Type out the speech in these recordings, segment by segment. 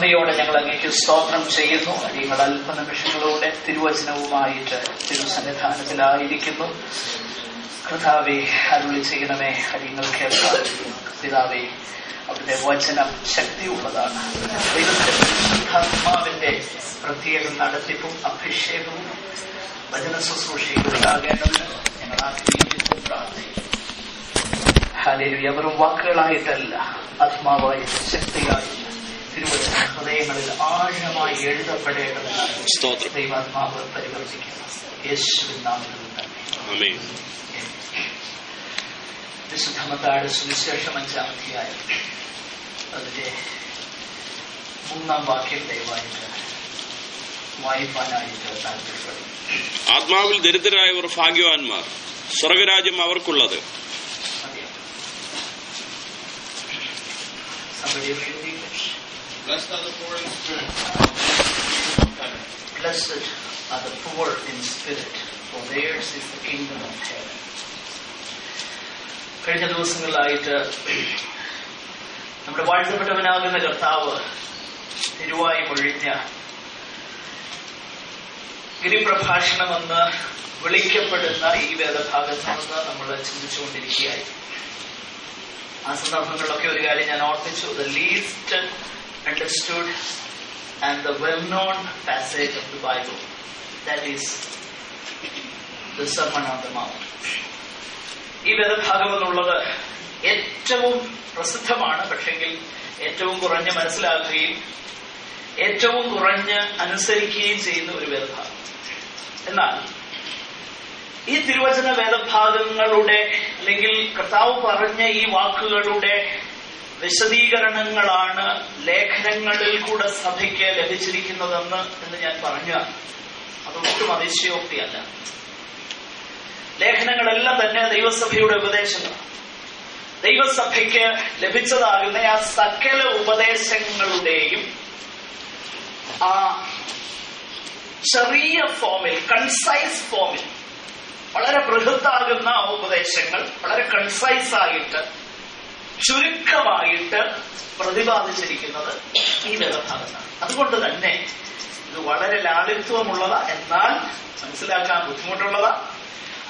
നന്ദിയോടെ ഞങ്ങൾ അങ്ങേക്ക് സ്തോത്രം ചെയ്യുന്നു. നിങ്ങൾ അല്പനിമിഷങ്ങളോടെ തിരുവചനവുമായിട്ട് തിരുസന്നിധാനത്തിലായിരിക്കുന്നു. കർത്താവേ, അരുളി ചെയ്യണമേ. കാര്യങ്ങൾ കേൾക്കാൻ പിതാവേ, അവിടുത്തെ വചനം ശക്തിയുള്ളതാണ്. ദൈവത്തിന്റെ പരിശുദ്ധാത്മാവിന്റെ പ്രത്യേക നടത്തിപ്പും അഭിഷേകവും വചന ശുശ്രൂഷയിലുണ്ടാകേണ്ടതിന് ഞങ്ങൾ ആഗ്രഹിക്കുന്നു, പ്രാർത്ഥിക്കുന്നു. ഹല്ലേലൂയ. വെറും വാക്കുകളായിട്ടല്ല, ആത്മാവായിട്ട് ശക്തിയായിട്ട് തിരുവചന ഹൃദയങ്ങളിൽ ആഴമായി എഴുതപ്പെടേണ്ടതിനാണ് ദൈവാത്മാവ് പരിവർത്തിക്കുന്നു. യേശുവിൻ നാമത്തിൽ തന്നെ. വിശുദ്ധ മത്തായിയുടെ സുവിശേഷം 5-ാം അധ്യായം അതിന്റെ 3-ാം വാക്യം ദയവായിട്ട് വായിപ്പാനായിട്ട് താല്പര്യപ്പെടും. ആത്മാവിൽ ദരിദ്രരായവർ ഭാഗ്യവാന്മാർ, സ്വർഗരാജ്യം അവർക്കുള്ളത്. Blessed are the poor in spirit. Blessed are the poor in spirit, for theirs is the kingdom of heaven. കഴിഞ്ഞ ദിവസങ്ങളിലായിട്ട് നമ്മുടെ വാഴ്ത്തപ്പെട്ടവനാകുന്ന കർത്താവ് തിരുവായി മൊഴിഞ്ഞ ഗിരിപ്രഭാഷണമെന്ന് വിളിക്കപ്പെടുന്ന ഈ വേദഭാഗത്ത് നിന്ന് നമ്മൾ ചിന്തിച്ചുകൊണ്ടിരിക്കുകയായി. ആ സന്ദർഭങ്ങളിലൊക്കെ ഒരു കാര്യം ഞാൻ ഓർപ്പിച്ചു. The least understood and the well-known passage of the Bible, that is the Sermon on the Mount. ഈ വേദഭാഗം എന്നുള്ളത് ഏറ്റവും പ്രസിദ്ധമാണ്, പക്ഷെങ്കിൽ ഏറ്റവും കുറഞ്ഞ് മനസ്സിലാക്കുകയും ഏറ്റവും കുറഞ്ഞ് അനുസരിക്കുകയും ചെയ്യുന്ന ഒരു വേദഭാഗം. എന്നാൽ ഈ തിരുവചന വേദഭാഗങ്ങളുടെ അല്ലെങ്കിൽ കർത്താവ് പറഞ്ഞ ഈ വാക്കുകളുടെ വിശദീകരണങ്ങളാണ് ലേഖനങ്ങളിൽ കൂടെ സഭയ്ക്ക് ലഭിച്ചിരിക്കുന്നതെന്ന് ഞാൻ പറഞ്ഞു. അതൊട്ടും അതിശയോക്തിയല്ല. ലേഖനങ്ങളെല്ലാം തന്നെ ദൈവസഭയുടെ ഉപദേശങ്ങൾ, ദൈവസഭയ്ക്ക് ലഭിച്ചതാകുന്ന ആ സകല ഉപദേശങ്ങളുടെയും ആ ചെറിയ ഫോമിൽ, കൺസൈസ് ഫോമിൽ, വളരെ ബൃഹത്താകുന്ന ഉപദേശങ്ങൾ വളരെ കൺസൈസ് ആയിട്ട്, ചുരുക്കമായിട്ട് പ്രതിപാദിച്ചിരിക്കുന്നത് ഈ വേദഭാഗത്താണ്. അതുകൊണ്ട് തന്നെ ഇത് വളരെ ലാളിത്യമുള്ളതാ, എന്നാൽ മനസ്സിലാക്കാൻ ബുദ്ധിമുട്ടുള്ളതാ,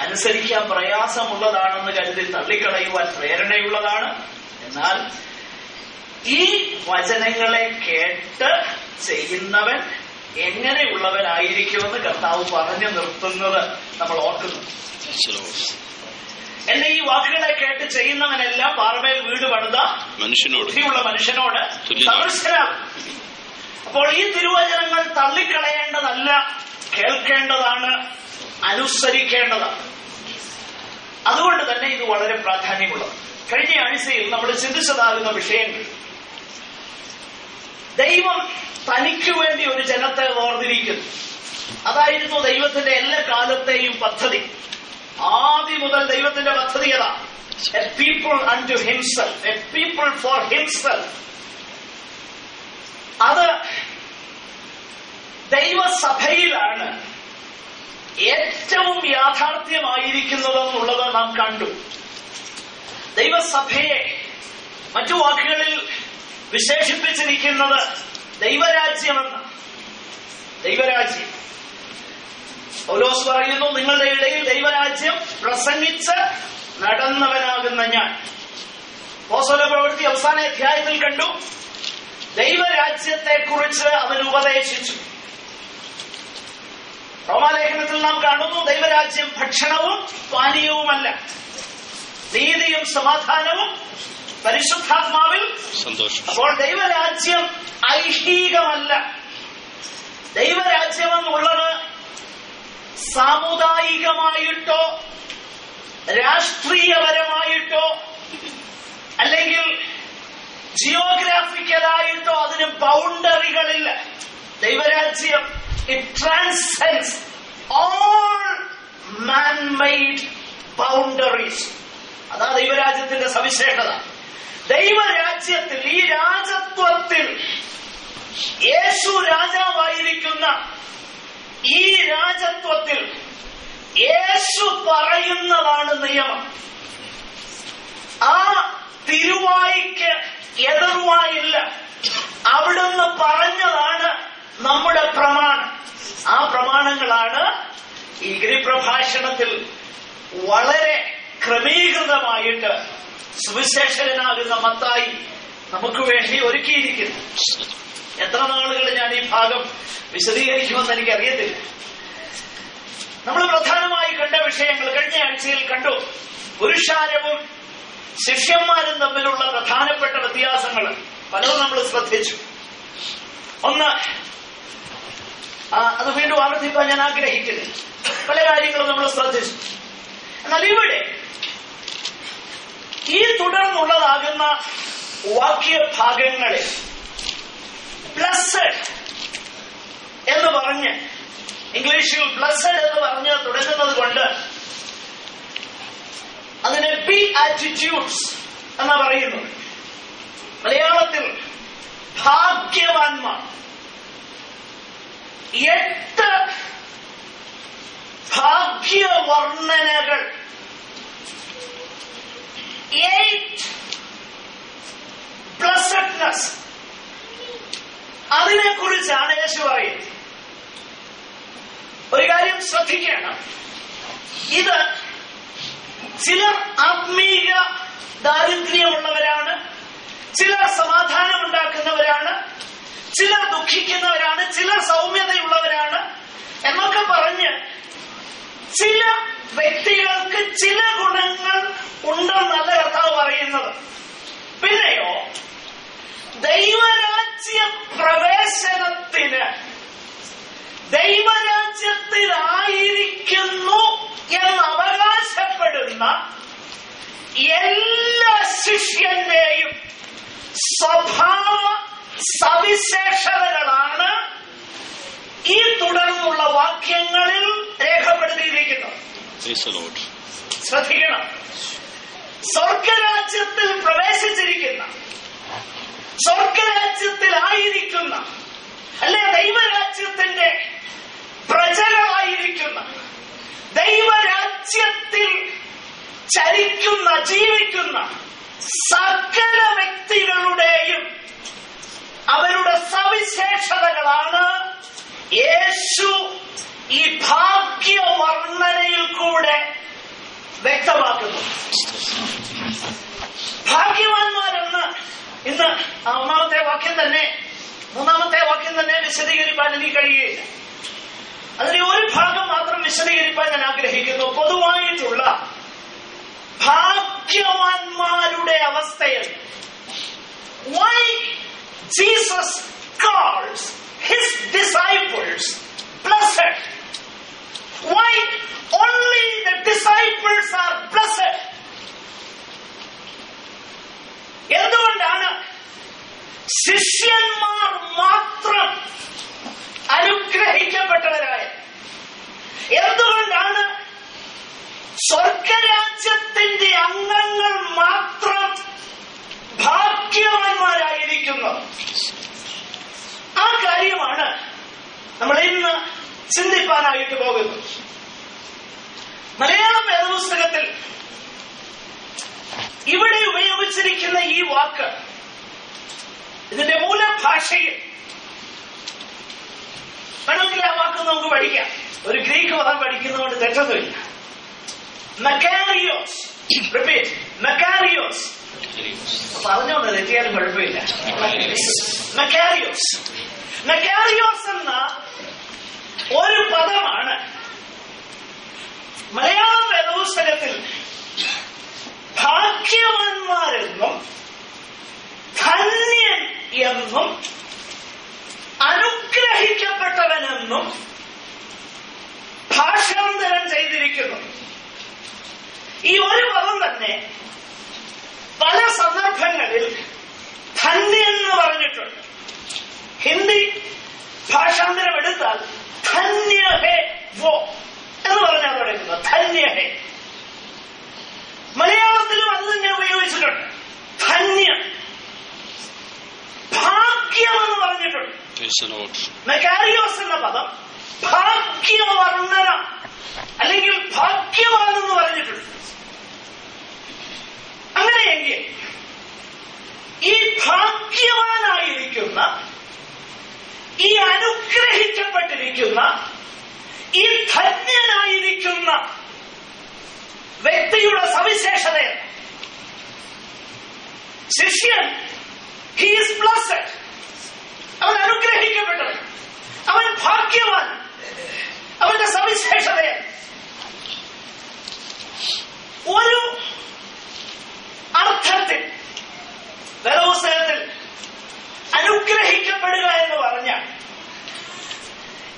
അനുസരിക്കാൻ പ്രയാസമുള്ളതാണെന്ന് കരുതി തള്ളിക്കളയുവാൻ പ്രേരണയുള്ളതാണ്. എന്നാൽ ഈ വചനങ്ങളെ കേട്ട് ചെയ്യുന്നവൻ എങ്ങനെയുള്ളവനായിരിക്കുമെന്ന് കർത്താവ് പറഞ്ഞു നിർത്തുന്നത് നമ്മൾ ഓർക്കുന്നു. എന്നെ ഈ വാക്കുകളെ കേട്ട് ചെയ്യുന്നവനെല്ലാം പാറമേൽ വീട് പണിത ബുദ്ധിയുള്ള മനുഷ്യനോട് സദൃശനാകും. അപ്പോൾ ഈ തിരുവചനങ്ങൾ തള്ളിക്കളയേണ്ടതല്ല, കേൾക്കേണ്ടതാണ്, അനുസരിക്കേണ്ടതാണ്. അതുകൊണ്ട് തന്നെ ഇത് വളരെ പ്രാധാന്യമുള്ളത്. കഴിഞ്ഞ ആഴ്ചയിൽ നമ്മൾ ചിന്തിച്ചതാകുന്ന വിഷയങ്ങൾ, ദൈവം തനിക്ക് വേണ്ടി ഒരു ജനത്തെ വേർതിരിക്കുന്നു. അതായിരുന്നു ദൈവത്തിന്റെ എല്ലാ കാലത്തെയും പദ്ധതി. ആദ്യം മുതൽ ദൈവത്തിന്റെ പദ്ധതി ഏതാ? A people unto himself, A people four himself. അത് ദൈവസഭയിലാണ് ഏറ്റവും യാഥാർത്ഥ്യമായിരിക്കുന്നതെന്നുള്ളത് നാം കണ്ടു. ദൈവസഭയെ മറ്റു വാക്കുകളിൽ വിശേഷിപ്പിച്ചിരിക്കുന്നത് ദൈവരാജ്യമെന്ന്. ദൈവരാജ്യം, പൗലോസ് പറയുന്നു, നിങ്ങളുടെ ഇടയിൽ ദൈവരാജ്യം പ്രസംഗിച്ച് നടന്നവനാകുന്ന ഞാൻ. അപ്പോസ്തല പ്രവൃത്തി അവസാന അധ്യായത്തിൽ കണ്ടു, ദൈവരാജ്യത്തെ കുറിച്ച് അവൻ ഉപദേശിച്ചു. റോമാലേഖനത്തിൽ നാം കാണുന്നു, ദൈവരാജ്യം ഭക്ഷണവും പാനീയവുമല്ല, നീതിയും സമാധാനവും പരിശുദ്ധാത്മാവിൽ സന്തോഷം. അപ്പോൾ ദൈവരാജ്യം ഐഹികമല്ല. ദൈവരാജ്യം എന്നുള്ളത് സാമുദായികമായിട്ടോ രാഷ്ട്രീയപരമായിട്ടോ അല്ലെങ്കിൽ ജിയോഗ്രാഫിക്കലായിട്ടോ അതിന് ബൗണ്ടറികളില്ല. ദൈവരാജ്യം it transcends all man-made boundaries. അതാ ദൈവരാജ്യത്തിന്റെ സവിശേഷത. ദൈവരാജ്യത്തിൽ, ഈ രാജത്വത്തിൽ, യേശു രാജാവായിരിക്കുന്ന ഈ രാജത്വത്തിൽ യേശു പറയുന്നതാണ് നിയമം. ആ തിരുവായിക്ക് എതിർവായില്ല. അവിടുന്ന് പറഞ്ഞ വളരെ ക്രമീകൃതമായിട്ട് സുവിശേഷകനാകുന്ന മത്തായി നമുക്ക് വേണ്ടി ഒരുക്കിയിരിക്കുന്നു. എത്ര നാളുകൾ ഞാൻ ഈ ഭാഗം വിശദീകരിക്കുമെന്ന് എനിക്കറിയത്തില്ല. നമ്മൾ പ്രധാനമായി കണ്ട വിഷയങ്ങൾ കഴിഞ്ഞ ആഴ്ചയിൽ കണ്ടു. പുരുഷാരവും ശിഷ്യന്മാരും തമ്മിലുള്ള പ്രധാനപ്പെട്ട വ്യത്യാസങ്ങൾ പലതും നമ്മൾ ശ്രദ്ധിച്ചു. ഒന്ന്, അത് വീണ്ടും ആവർത്തിക്കാൻ ഞാൻ ആഗ്രഹിക്കുന്നു. പല കാര്യങ്ങളും നമ്മൾ ശ്രദ്ധിച്ചു. എന്നാൽ ഇവിടെ ഈ തുടർന്നുള്ളതാകുന്ന വാക്യഭാഗങ്ങളിൽ ബ്ലസ്സഡ് എന്ന് പറഞ്ഞ്, ഇംഗ്ലീഷിൽ ബ്ലസ്സഡ് എന്ന് പറഞ്ഞ് തുടങ്ങുന്നത് കൊണ്ട് അതിനെ ബിആറ്റിറ്റ്യൂഡ്സ് എന്ന് പറയുന്നു. മലയാളത്തിൽ ഭാഗ്യവാന്മാർ. 8 ഭാഗ്യവർണ്ണനകൾ, 8 ബ്ലസ്സഡ്നെസ്, അതിനെക്കുറിച്ചാണ് യേശു പറയുന്നത്. ഒരു കാര്യം ശ്രദ്ധിക്കണം. ഇത് ചിലർ ആത്മീക ദാരിദ്ര്യമുള്ളവരാണ്, ചിലർ സമാധാനം ഉണ്ടാക്കുന്നവരാണ്, ചിലർ ദുഃഖിക്കുന്നവരാണ്, ചിലർ സൗമ്യതയുള്ളവരാണ് എന്നൊക്കെ പറഞ്ഞ് ചില വ്യക്തികൾക്ക് ചില ഗുണങ്ങൾ ഉണ്ടെന്നല്ല കർത്താവ് പറയുന്നത്. പിന്നെയോ ദൈവരാജ്യ പ്രവേശനത്തിന്, ദൈവരാജ്യത്തിലായിരിക്കുന്നു എന്ന് അവകാശപ്പെടുന്ന എല്ലാ ശിഷ്യന്റെയും സ്വഭാവ സവിശേഷതകളാണ് ഈ തുടർന്നുള്ള വാക്യങ്ങളിൽ രേഖപ്പെടുത്തിയിരിക്കുന്നത്. ശ്രദ്ധിക്കണം. സ്വർഗരാജ്യത്തിൽ പ്രവേശിച്ചിരിക്കുന്ന, സ്വർഗരാജ്യത്തിലായിരിക്കുന്ന, അല്ലെ ദൈവരാജ്യത്തിന്റെ പ്രജകളായിരിക്കുന്ന, ദൈവരാജ്യത്തിൽ ചരിക്കുന്ന, ജീവിക്കുന്ന സകല വ്യക്തികളുടെയും അവരുടെ സവിശേഷതകളാണ് യേശു ഈ ഭാഗ്യവർണ്ണനയിൽ കൂടെ വ്യക്തമാക്കുന്നു. ഭാഗ്യവാന്മാരെന്ന് ഇന്ന് മൂന്നാമത്തെ വാക്യം തന്നെ വിശദീകരിക്കാൻ എനിക്ക് കഴിയുകയില്ല. അതിന്റെ ഒരു ഭാഗം മാത്രം വിശദീകരിക്കാൻ ഞാൻ ആഗ്രഹിക്കുന്നു. പൊതുവായിട്ടുള്ള ഭാഗ്യവാന്മാരുടെ അവസ്ഥയിൽ why Jesus calls his disciples blessed? Why only the disciples are blessed? എന്തുകൊണ്ടാണ് ശിഷ്യന്മാർ മാത്രം അനുഗ്രഹിക്കപ്പെട്ടവരായ? എന്തുകൊണ്ടാണ് സ്വർഗരാജ്യത്തിന്റെ അംഗങ്ങൾ മാത്രം ഭാഗ്യവാന്മാരായിരിക്കുന്നത്? ആ കാര്യമാണ് നമ്മൾ ഇന്ന് ചിന്തിപ്പാനായിട്ട് പോകുന്നത്. മലയാളം വേദപുസ്തകത്തിൽ ഇവിടെ ഉപയോഗിച്ചിരിക്കുന്ന ഈ വാക്ക്, ഇതിന്റെ മൂലഭാഷയിൽ വേണമെങ്കിൽ ആ വാക്ക് നമുക്ക് പഠിക്കാം. ഒരു ഗ്രീക്ക് പദം പഠിക്കുന്നതുകൊണ്ട് തെറ്റൊന്നുമില്ല. മെക്കാരിയോസ്. റിപ്പീറ്റ്. മെക്കാരിയോസ്. പറഞ്ഞോണ്ട് തെറ്റിയാലും കുഴപ്പമില്ല. മെക്കാരിയോസ്. മെക്കാരിയോസ് എന്ന ഒരു പദമാണ് മലയാളം വേദപുസ്തകത്തിൽ ഭാഗ്യവാന്മാരെന്നും ധന്യൻ എന്നും അനുഗ്രഹിക്കപ്പെട്ടവനെന്നും ഭാഷാന്തരം ചെയ്തിരിക്കുന്നു. ഈ ഒരു പദം തന്നെ പല സന്ദർഭങ്ങളിൽ ധന്യൻ എന്ന് പറഞ്ഞിട്ടുണ്ട്. ഹിന്ദി ഭാഷാന്തരം എടുത്താൽ ധന്യ ഹേ വോ എന്ന് പറഞ്ഞാൽ തുടങ്ങുന്നത്. ധന്യ ഹേ. മലയാളത്തിലും അത് തന്നെ ഉപയോഗിച്ചിട്ടുണ്ട്. ധന്യം, ഭാഗ്യം എന്ന് പറഞ്ഞിട്ടുണ്ട്. മെക്കാരിയോസ് എന്ന പദം ഭാഗ്യവർണ്ണന അല്ലെങ്കിൽ ഭാഗ്യവാൻ എന്ന് പറഞ്ഞിട്ടുണ്ട്. അങ്ങനെയെങ്കിൽ ഈ ഭാഗ്യവാനായിരിക്കുന്ന, ഈ അനുഗ്രഹിക്കപ്പെട്ടിരിക്കുന്ന, ഈ ധന്യനായിരിക്കുന്ന വ്യക്തിയുടെ സവിശേഷതയാണ്. ശിഷ്യൻ, he is blessed. അവൻ അനുഗ്രഹിക്കപ്പെട്ടവൻ, അവൻ ഭാഗ്യവാൻ. അവന്റെ സവിശേഷതയാണ്. ഒരു അർത്ഥത്തിൽ വേദപുസ്തകത്തിൽ അനുഗ്രഹിക്കപ്പെടുക എന്ന് പറഞ്ഞാൽ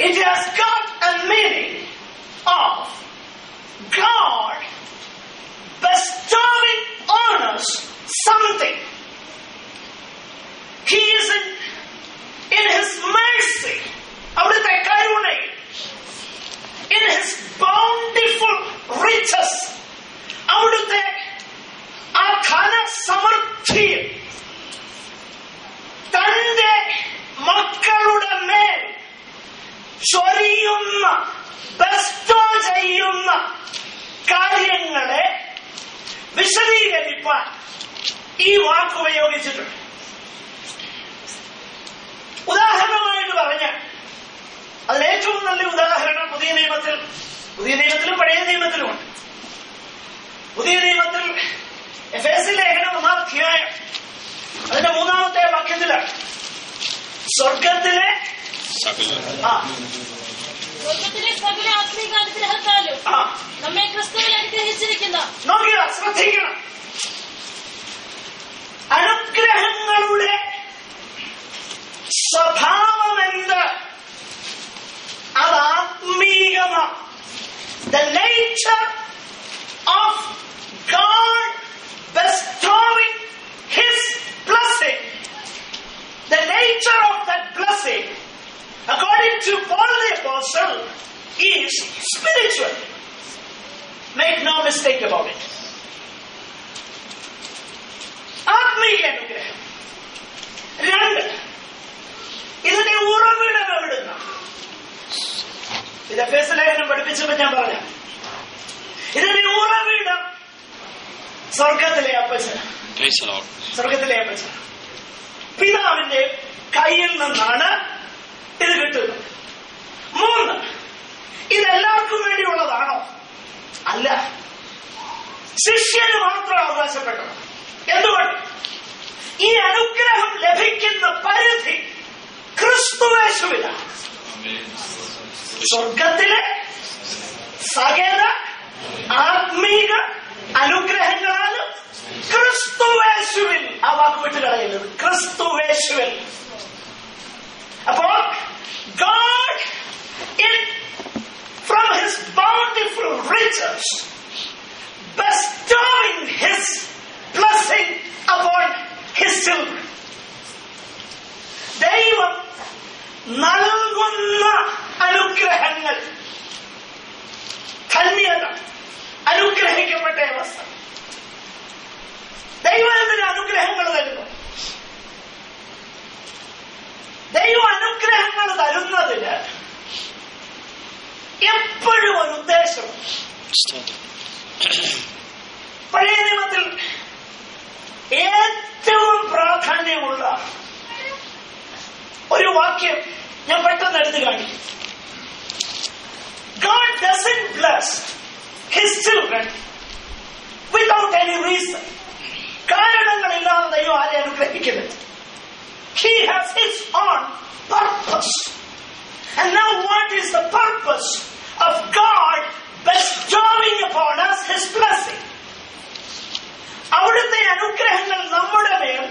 it has got a meaning of God bestowing on us something. He is in His mercy, അവിടുത്തെ കരുണയിൽ, in His bountiful riches, അവിടുത്തെ ആ ധനസമൃദ്ധിയിൽ തന്റെ മക്കളുടെ മേൽ ചൊരിയുന്ന, ബെസ്റ്റോ ചെയ്യുന്ന കാര്യങ്ങളെ വിശദീകരിക്കാൻ ഈ വാക്ക് ഉപയോഗിച്ചിട്ടുണ്ട്. ഉദാഹരണമായിട്ട് പറഞ്ഞാൽ അതിൽ ഏറ്റവും നല്ല ഉദാഹരണം പുതിയ നിയമത്തിലും പഴയ നിയമത്തിലുമുണ്ട്. പുതിയ നിയമത്തിൽ എഫേസ്യ ലേഖനം 1-ാം അധ്യായം അതിന്റെ 3-ാമത്തെ വാക്യത്തിലാണ് സ്വർഗത്തിലെ സകല ആത്മീക അനുഗ്രഹത്താലും നമ്മെ ക്രിസ്തുവിൽ അനുഗ്രഹിച്ചിരിക്കുന്ന. നോക്കുക, ശ്രദ്ധിക്കണം. അനുഗ്രഹങ്ങളുടെ സ്വഭാവമെന്ത്? അത് ആത്മീകമാണ്. The nature of God bestowing His blessing, the nature of that blessing, according to Paul the Apostle, is spiritual. Make no mistake about it. ആത്മീക അനുഗ്രഹം. 2, ഇതിന്റെ ഉറവിടം എവിടുന്ന? ഇത് എഫേസ്യ ലേഖനം പഠിപ്പിച്ചപ്പോൾ ഞാൻ പറഞ്ഞു, ഇതിന്റെ ഉറവിടം സ്വർഗത്തിലെ അപ്പച്ചൻ. പിതാവിന്റെ കയ്യിൽ നിന്നാണ് ഇത് കിട്ടുന്നത്. 3, ഇതെല്ലാവർക്കും വേണ്ടിയുള്ളതാണോ? അല്ല, ശിഷ്യന് മാത്രം അവകാശപ്പെട്ടത്. എന്തുകൊണ്ട്? ഈ അനുഗ്രഹം ലഭിക്കുന്ന പരിധി ക്രിസ്തുവേശുവിലാണ്. സ്വർഗത്തിലെ സകല ആത്മീക അനുഗ്രഹങ്ങളാലും ക്രിസ്തുവേശുവിൽ, ആ വാക്ക് വിട്ട് കളയുന്നത്, ക്രിസ്തുവേശുവിൽ. അപ്പോൾ God from His bountiful riches bestowing His blessing upon His children. ദൈവം നൽകുന്ന അനുഗ്രഹങ്ങൾ, ധന്യത, അനുഗ്രഹിക്കപ്പെട്ട അവസ്ഥ. ദൈവം എന്തിന് അനുഗ്രഹങ്ങൾ തരുന്നു? ദൈവം അനുഗ്രഹങ്ങൾ തരുന്നതിന് എപ്പോഴും ഒരു ഉദ്ദേശം. പഴയ നിയമത്തിൽ ഏറ്റവും പ്രാധാന്യമുള്ള ഒരു വാക്യം ഞാൻ പെട്ടെന്ന് എടുത്തു കാണിക്കും. God doesn't bless His children without any reason. കാരണങ്ങളില്ലാതെ ദൈവം ആരെ അനുഗ്രഹിക്കുന്നത്. He has His own purpose. And now what is the purpose of God bestowing upon us His blessing? അവിടുത്തെ അനുഗ്രഹങ്ങൾ നമ്മുടെ മേൽ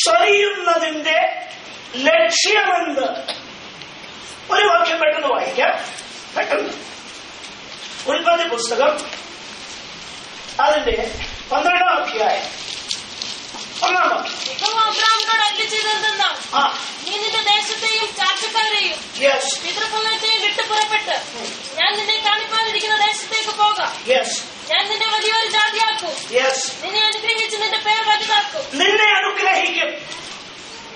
ചൊരിയുന്നതിന്റെ ലക്ഷ്യമെന്ത്? ഒരു വാക്യം പെട്ടെന്ന് വായിക്കാം. പെട്ടെന്ന് ഉൽപ്പത്തി പുസ്തകം അതിന്റെ 12-ാം അധ്യായം 1-ാം വാക്യം. അബ്രാഹാമിനോട് അരുളിച്ചെയ്തതെന്നാൽ, നീ നിന്റെ ദേശത്തെയും ചാർച്ചക്കാരെയും പിതൃഭവനത്തെയും വിട്ടു പുറപ്പെട്ട് ഞാൻ നിന്നെ കാണിപ്പാനിരിക്കുന്ന ദേശത്തേക്ക് പോകാം. ഞാൻ നിന്നെ വലിയൊരു ജാതിയാക്കും. നിന്നെ അനുഗ്രഹിച്ച് നിന്റെ പേര് വലുതാക്കും. നിന്നെ അനുഗ്രഹിക്കും,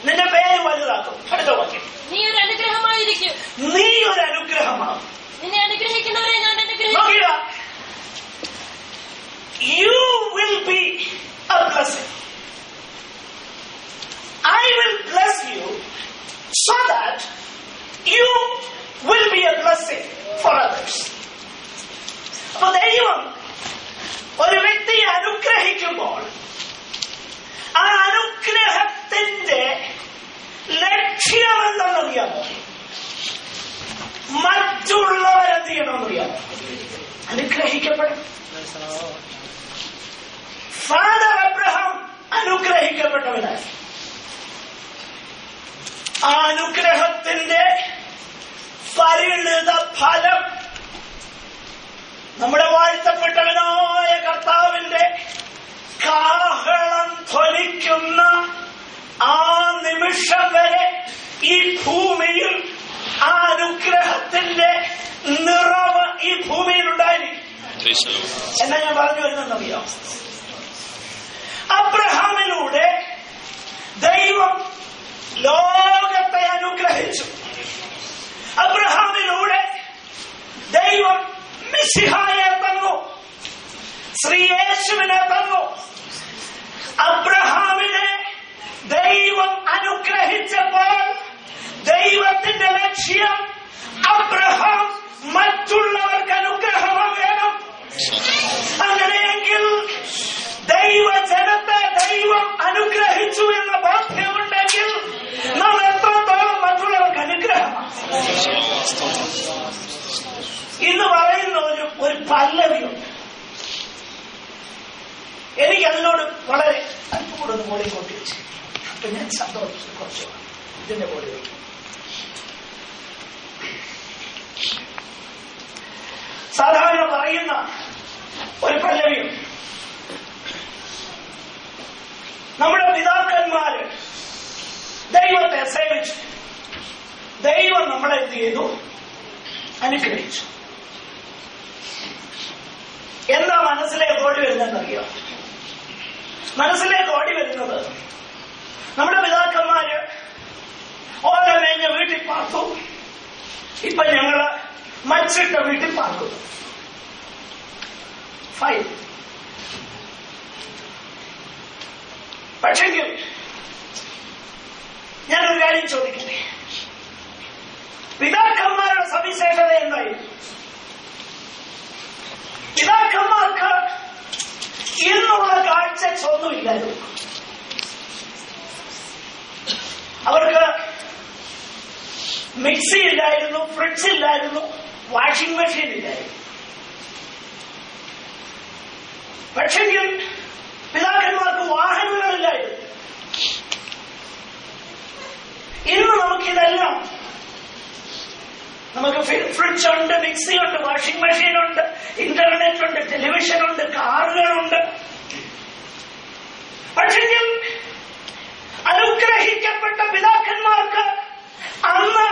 നിന്റെ പേര് വലുതാക്കും. അടുത്ത വാക്യം. നീ ഒരു അനുഗ്രഹമായിരിക്കും. നീ ഒരു അനുഗ്രഹമാണ്. നിന്നെ അനുഗ്രഹിക്കുന്നവരെ ഞാൻ അനുഗ്രഹിക്കും. You will be a blessing. I will bless you so that you will be a blessing for others. അപ്പൊ ദൈവം ചെയ്യണമെന്നറിയാം? അനുഗ്രഹിക്കപ്പെടും. ഫാദർ അബ്രഹാം അനുഗ്രഹിക്കപ്പെട്ടവനായി. ആ അനുഗ്രഹത്തിന്റെ പരിണിത ഫലം നമ്മുടെ വാഴ്ത്തപ്പെട്ടവനായ കർത്താവിന്റെ കാഹളം ധ്വനിക്കുന്ന ആ നിമിഷം വരെ ഈ ഭൂമിയിൽ ആ അനുഗ്രഹത്തിന്റെ നിറവ് ഈ ഭൂമിയിൽ ഉണ്ടായിരിക്കും. എന്നാ ഞാൻ പറഞ്ഞു വരുന്നറിയാം? അബ്രഹാമിലൂടെ ദൈവം ലോകത്തെ അനുഗ്രഹിച്ചു. അബ്രഹാമിലൂടെ ദൈവം മിശിഹായെ തന്നു, ശ്രീയേശുവിനെ തന്നു. അബ്രഹാമിനെ ദൈവം അനുഗ്രഹിച്ചപ്പോൾ ദൈവത്തിന്റെ ലക്ഷ്യം അബ്രഹാം മറ്റുള്ളവർക്ക് അനുഗ്രഹമാകണം. അങ്ങനെയെങ്കിൽ ദൈവജനത്തെ ദൈവം അനുഗ്രഹിച്ചു എന്ന ബോധ്യമുണ്ടെങ്കിൽ നാം എത്രത്തോളം മറ്റുള്ളവർക്ക് അനുഗ്രഹമാണ്. ഇന്ന് പറയുന്ന ഒരു പല്ലവിയുണ്ട്. എനിക്കതിനോട് വളരെ അല്പം മോളിൽ കൊണ്ടിരിച്ചു. അപ്പൊ ഞാൻ സന്തോഷിച്ചു. കുറച്ചു ഇതിന്റെ മോളിൽ വയ്ക്കും. സാധാരണ പറയുന്ന ഒരു പല്ലവിയും നമ്മുടെ പിതാക്കന്മാര് ദൈവത്തെ സേവിച്ചു. ദൈവം നമ്മളെ എന്ത് ചെയ്തു? അനുഗ്രഹിച്ചു. എന്താ മനസ്സിലേക്ക് ഓടി വരുന്നതെന്നറിയോ? മനസ്സിലേക്ക് ഓടി വരുന്നത് നമ്മുടെ പിതാക്കന്മാര് ഓരമേഞ്ഞ വീട്ടിൽ പാർത്തു. ഇപ്പൊ ഞങ്ങള് മച്ചിട്ട വീട്ടിൽ പാർക്കുന്നു. ഫൈൻ. പക്ഷെങ്കിൽ ഞാനൊരു കാര്യം ചോദിക്കട്ടെ. പിതാക്കന്മാരുടെ സവിശേഷത എന്തായിരുന്നു? പിതാക്കന്മാർക്ക് ഇന്നുള്ള കാഴ്ച ഒന്നുമില്ലായിരുന്നു. അവർക്ക് മിക്സി ഇല്ലായിരുന്നു, ഫ്രിഡ്ജ് ഇല്ലായിരുന്നു, വാഷിംഗ് മെഷീൻ ഇല്ലായിരുന്നു. പക്ഷെങ്കിൽ പിതാക്കന്മാർക്ക് വാഹനങ്ങളില്ലായിരുന്നു. ഇന്ന് നമുക്കിതെല്ലാം, നമുക്ക് ഫ്രിഡ്ജ് ഉണ്ട്, മിക്സി ഉണ്ട്, വാഷിംഗ് മെഷീൻ ഉണ്ട്, ഇന്റർനെറ്റ് ഉണ്ട്, ടെലിവിഷൻ ഉണ്ട്, കാറുകളുണ്ട്. പക്ഷെങ്കിൽ അനുഗ്രഹിക്കപ്പെട്ട പിതാക്കന്മാർക്ക് അന്ന്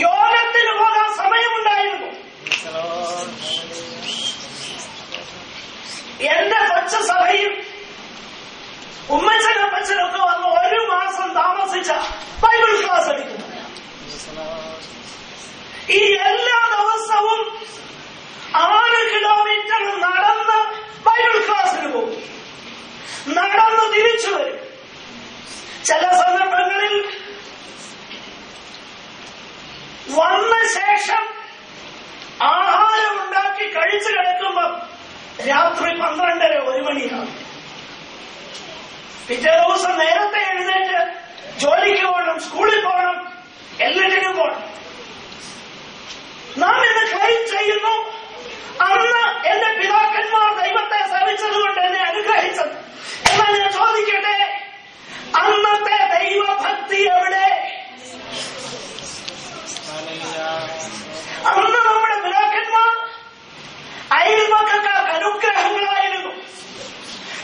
യോഗത്തിന് പോകാൻ സമയമുണ്ടായിരുന്നു. എന്റെ കൊച്ച സഭയിൽ ഉമ്മച്ചനപ്പച്ചനൊക്കെ വന്ന് 1 മാസം താമസിച്ച ബൈബിൾ ക്ലാസ് എടുക്കുന്നു. ഈ എല്ലാ ദിവസവും 6 കിലോമീറ്റർ നടന്ന് ബൈബിൾ ക്ലാസ്സിന് പോകും. നടന്ന് തിരിച്ചു വരും. ചില സന്ദർഭങ്ങളിൽ വന്ന ശേഷം ആഹാരം ഉണ്ടാക്കി കഴിച്ചു കിടക്കുമ്പോൾ രാത്രി 12-1 മണിയാണ്. പിറ്റേ ദിവസം നേരത്തെ എഴുന്നേറ്റ് ജോലിക്ക് പോകണം, സ്കൂളിൽ പോകണം, എല്ലാറ്റിനും പോകണം. നാം ഇന്ന് ക്ലെയിം ചെയ്യുന്നു, അന്ന് എന്റെ പിതാക്കന്മാർ ദൈവത്തെ സേവിച്ചതുകൊണ്ട് എന്നെ അനുഗ്രഹിച്ചത്. എന്നാൽ ഞാൻ ചോദിക്കട്ടെ, അന്നത്തെ ദൈവഭക്തി എവിടെ? അന്ന് നമ്മുടെ പിതാക്കന്മാർ അയൽപക്കക്കാർക്ക് അനുഗ്രഹങ്ങളായിരുന്നു.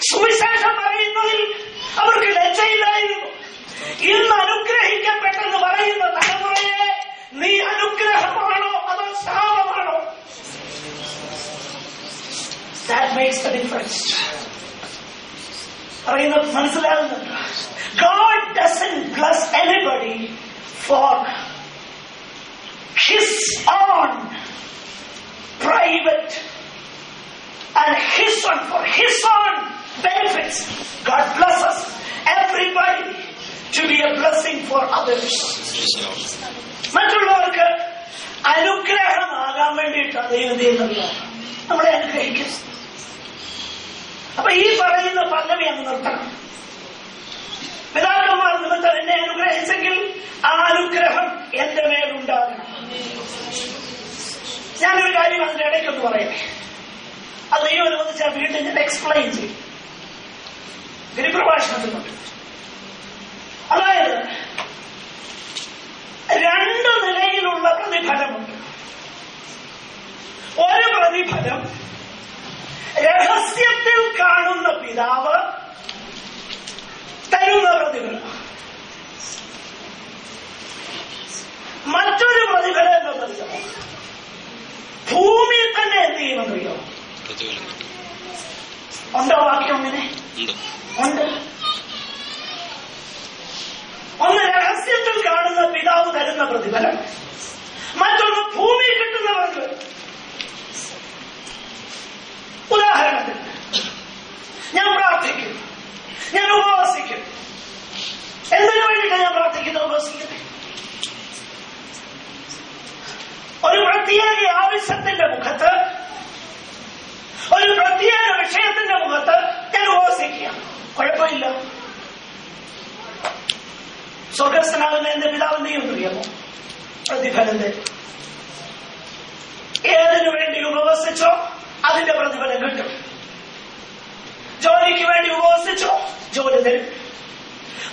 സുവിശേഷം പറയുന്നതിൽ അവർക്ക് ലജ്ജയില്ലായിരുന്നു. ഇന്ന് അനുഗ്രഹിക്കപ്പെട്ടെന്ന് പറയുന്ന തലമുറയെ നീ അനുഗ്രഹമാണോ അതോ ശാപമാണോ? That makes the difference. പറയുന്നത് മനസ്സിലാകുന്നുണ്ട്. God doesn't bless anybody for his own private and for his own benefits. God blesses everybody to be a blessing for others. മറ്റുള്ളവർക്ക് അനുഗ്രഹമാകാൻ വേണ്ടിയിട്ടാണ് ദൈവം ചെയ്യുന്നത്. നമ്മളെ അനുഗ്രഹിക്കും. അപ്പൊ ഈ പറയുന്ന പല്ലവി അങ്ങ് നിർത്തണം. പിതാക്കന്മാർ നിമിത്തം എന്നെ അനുഗ്രഹിച്ചെങ്കിൽ ആ അനുഗ്രഹം എന്റെ മേലുണ്ടാകണം. ഞാനൊരു കാര്യം മിസ്റ്റേക്ക് എന്ന് പറയണേ. അത് ദൈവം അനുവദിച്ചാൽ വീണ്ടും ഞാൻ എക്സ്പ്ലെയിൻ ചെയ്യും ഗിരിപ്രഭാഷണത്തിനുണ്ട്. അതായത് 2 നിലയിലുള്ള പ്രതിഫലമുണ്ട്. ഒരു പ്രതിഫലം രഹസ്യത്തിൽ കാണുന്ന പിതാവ് തരുന്ന പ്രതിഫലം. മറ്റൊരു പ്രതിഫലം എന്നറിയാമോ? ഭൂമിയിൽ തന്നെ എന്ത് ചെയ്യുമെന്നറിയോ? ഉണ്ടോ വാക്യം? അങ്ങനെ ഉണ്ട്. ഒന്ന് രഹസ്യത്തിൽ കാണുന്ന പിതാവ് തരുന്ന പ്രതിഫലം, മറ്റൊന്ന് ഭൂമി കിട്ടുന്ന പ്രതിഫലം. ഉദാഹരണത്തിന് ഞാൻ പ്രാർത്ഥിക്കും, ഞാൻ ഉപവസിക്കും. എന്തിനു വേണ്ടിയിട്ടാണ് ഞാൻ പ്രാർത്ഥിക്കുന്നത്, ഉപവസിക്കുന്നത്? ഒരു പ്രത്യേക ആവശ്യത്തിന്റെ മുഖത്ത്, ഒരു പ്രത്യേക വിഷയത്തിന്റെ മുഖത്ത് ഞാൻ ഉപവസിക്കുക. കുഴപ്പമില്ല. സ്വർഗസ്ഥനാകുന്ന എന്റെ പിതാവിന്റെ അറിയാമോ? പ്രതിഫലം തരും. ഏതിനു വേണ്ടി ഉപവസിച്ചോ അതിന്റെ പ്രതിഫലം കിട്ടും. ജോലിക്ക് വേണ്ടി ഉപവസിച്ചോ ജോലി തരും.